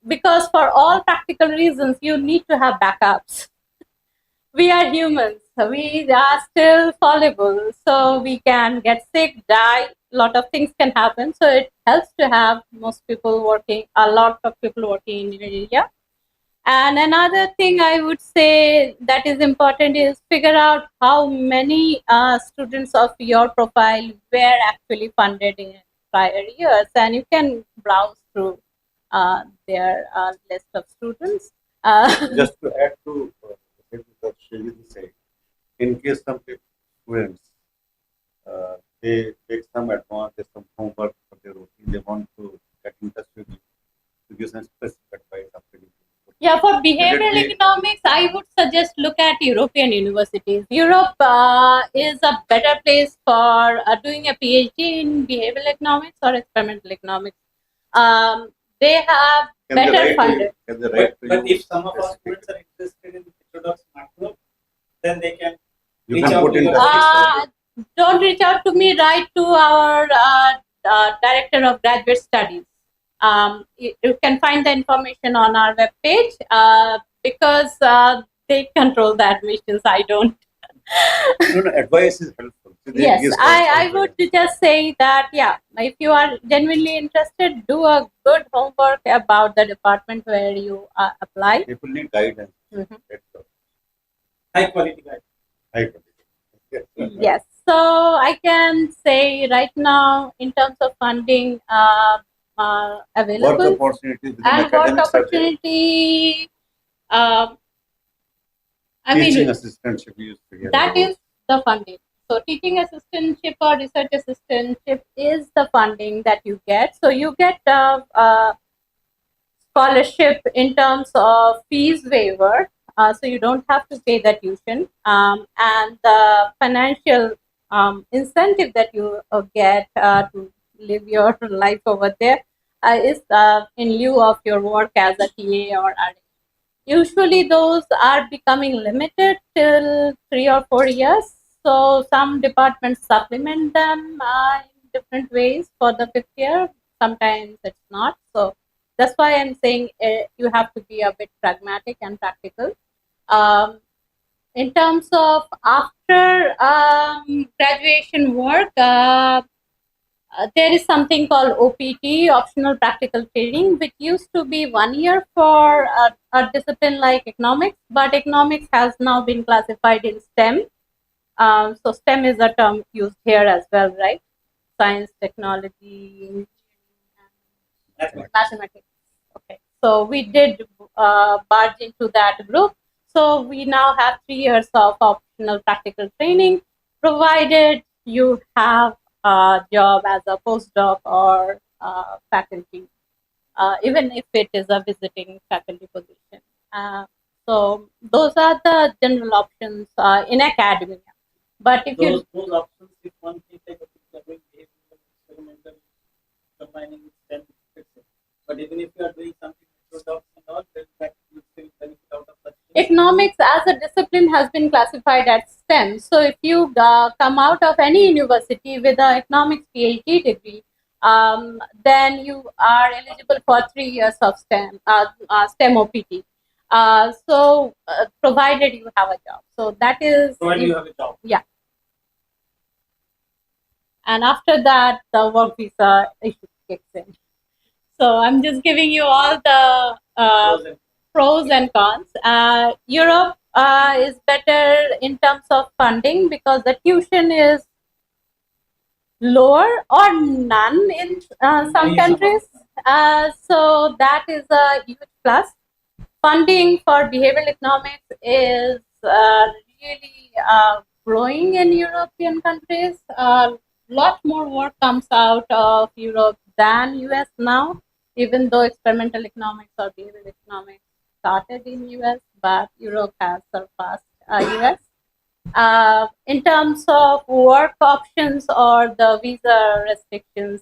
because for all practical reasons you need to have backups. We are humans, we are still fallible, so we can get sick, die, a lot of things can happen, so it helps to have a lot of people working in your area. And another thing I would say that is important is figure out how many students of your profile were actually funded in prior years, and you can browse through their list of students. Just to add to what Shriji said, in case some students they take some advantage, some homework for their routine, they want to get in touch with you to give some specific advice after you. Yeah, for behavioral Definitely. economics, I would suggest look at European universities. Europe is a better place for doing a PhD in behavioral economics or experimental economics. They have Can they better write to you? funded. Can they write But to you if some of our specific- students are interested in heterodox macro, then they can You reach can out put to in your touch. Don't reach out to me, write to our director of graduate studies. You can find the information on our webpage because they control the admissions. I don't. No, advice is helpful. So they Yes, give some I advice. would just say that, yeah, if you are genuinely interested, do a good homework about the department where you apply. People need guidance. Mhm. That's all. high quality guide. High quality. Yes. Yes, so I can say right now, in terms of funding Work available opportunities within and work academics are there. opportunity, uh, I Teaching mean, assistantship we used to hear that about. is the funding. So teaching assistantship or research assistantship is the funding that you get. So you get scholarship in terms of fees waiver, so you don't have to pay the tuition, and the financial incentive that you get to live your life over there is in lieu of your work as a TA or RA. Usually those are becoming limited till 3 or 4 years. So some departments supplement them in different ways for the 5th year. Sometimes it's not. So that's why I'm saying you have to be a bit pragmatic and practical. In terms of after graduation work, there is something called OPT, optional practical training, which used to be 1 year for a discipline like economics, but economics has now been classified in STEM. So STEM is a term used here as well, right? Science, technology, mathematics. Okay, so we did barge into that group. So we now have 3 years of optional practical training, provided you have a job as a postdoc or faculty, even if it is a visiting faculty position. So those are the general options in academia. But if you Those options, if one thinks like okay, we are doing behavioral, experimental, combining with STEM, fix it. But even if you are doing something heterodox and all, then that you still benefit out of such things. economics as a discipline has been classified as STEM. So if you come out of any university with an economics PhD degree, then you are eligible for 3 years of STEM OPT. So provided you have a job. So that is, Provided you have a job. and after that, the work visa issue kicks in. So I'm just giving you all the Pros and pros and cons. Europe is better in terms of funding because the tuition is lower or none in some countries. So that is a huge plus. Funding for behavioral economics is really growing in European countries. lot more work comes out of Europe than US now, even though experimental economics or behavioral economics started in US, but Europe has surpassed US. In terms of work options or the visa restrictions,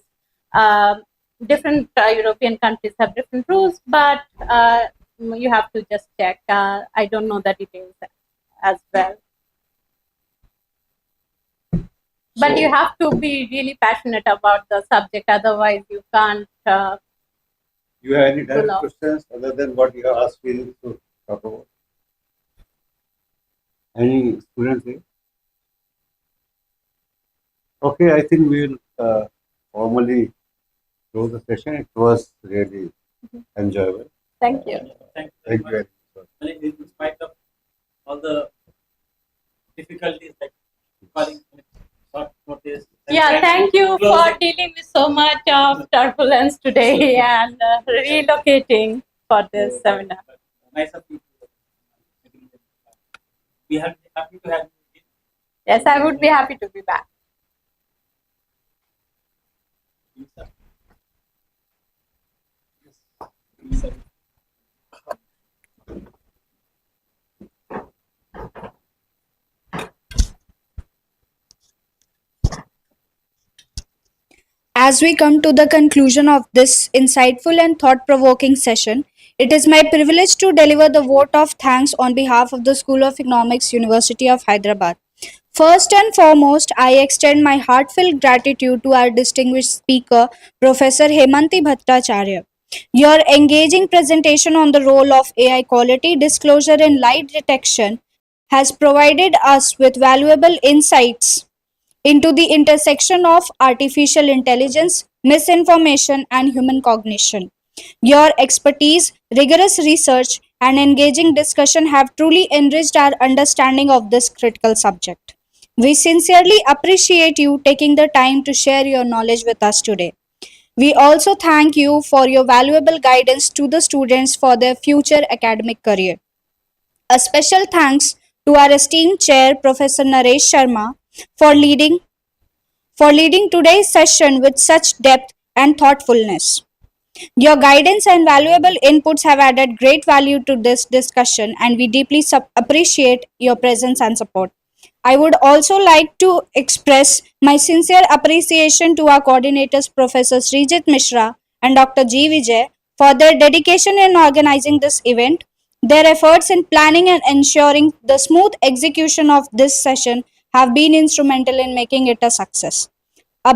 different European countries have different rules, but you have to just check. I don't know the details as well. But you have to be really passionate about the subject, otherwise you can't. You have any direct direct questions other than what you have asked me to talk about? Any students here? Okay, I think we will formally close the session. It was really enjoyable. Thank you. Thank Thank you you. very much. In spite of all the difficulties like calling short notice. Yeah, thank you for dealing with so much of turbulence today and relocating for this seminar. Nice of you. We are happy to have you. Yes, I would be happy to be back. As we come to the conclusion of this insightful and thought provoking session, it is my privilege to deliver the vote of thanks on behalf of the School of Economics, University of Hyderabad. First and foremost, I extend my heartfelt gratitude to our distinguished speaker, Professor Hemanti Bhattacharya. Your engaging presentation on the role of AI quality disclosure in lie detection has provided us with valuable insights into the intersection of artificial intelligence, misinformation, and human cognition. Your expertise, rigorous research, and engaging discussion have truly enriched our understanding of this critical subject. We sincerely appreciate you taking the time to share your knowledge with us today. We also thank you for your valuable guidance to the students for their future academic career. A special thanks to our esteemed chair, Professor Naresh Sharma, for leading today's session with such depth and thoughtfulness. Your guidance and valuable inputs have added great value to this discussion, and we deeply appreciate your presence and support. I would also like to express my sincere appreciation to our coordinators, Professor Srijit Mishra and Dr. G. Vijay, for their dedication in organizing this event. Their efforts in planning and ensuring the smooth execution of this session have been instrumental in making it a success. A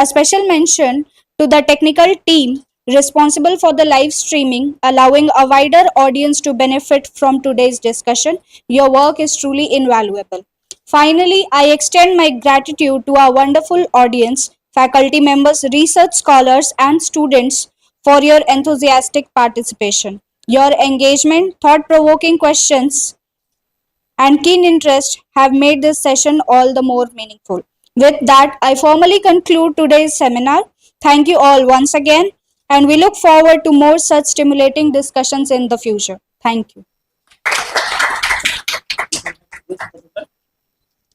special mention to the technical team responsible for the live streaming, allowing a wider audience to benefit from today's discussion. Your work is truly invaluable. Finally, I extend my gratitude to our wonderful audience, faculty members, research scholars, and students for your enthusiastic participation. Your engagement, thought provoking questions, and keen interest have made this session all the more meaningful. With that, I formally conclude today's seminar. Thank you all once again, and we look forward to more such stimulating discussions in the future. Thank you.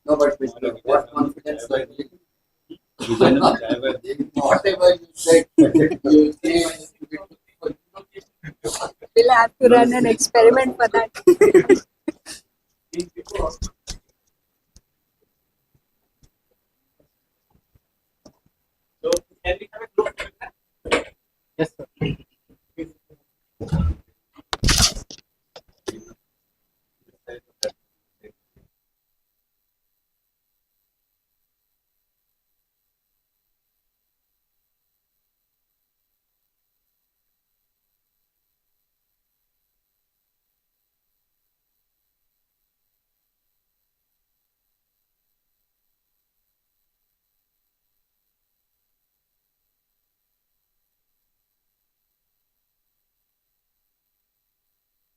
No, but Mr. What confidence that whatever you said, you say We'll have to run an experiment for that. So, can we have a group? Yes, sir.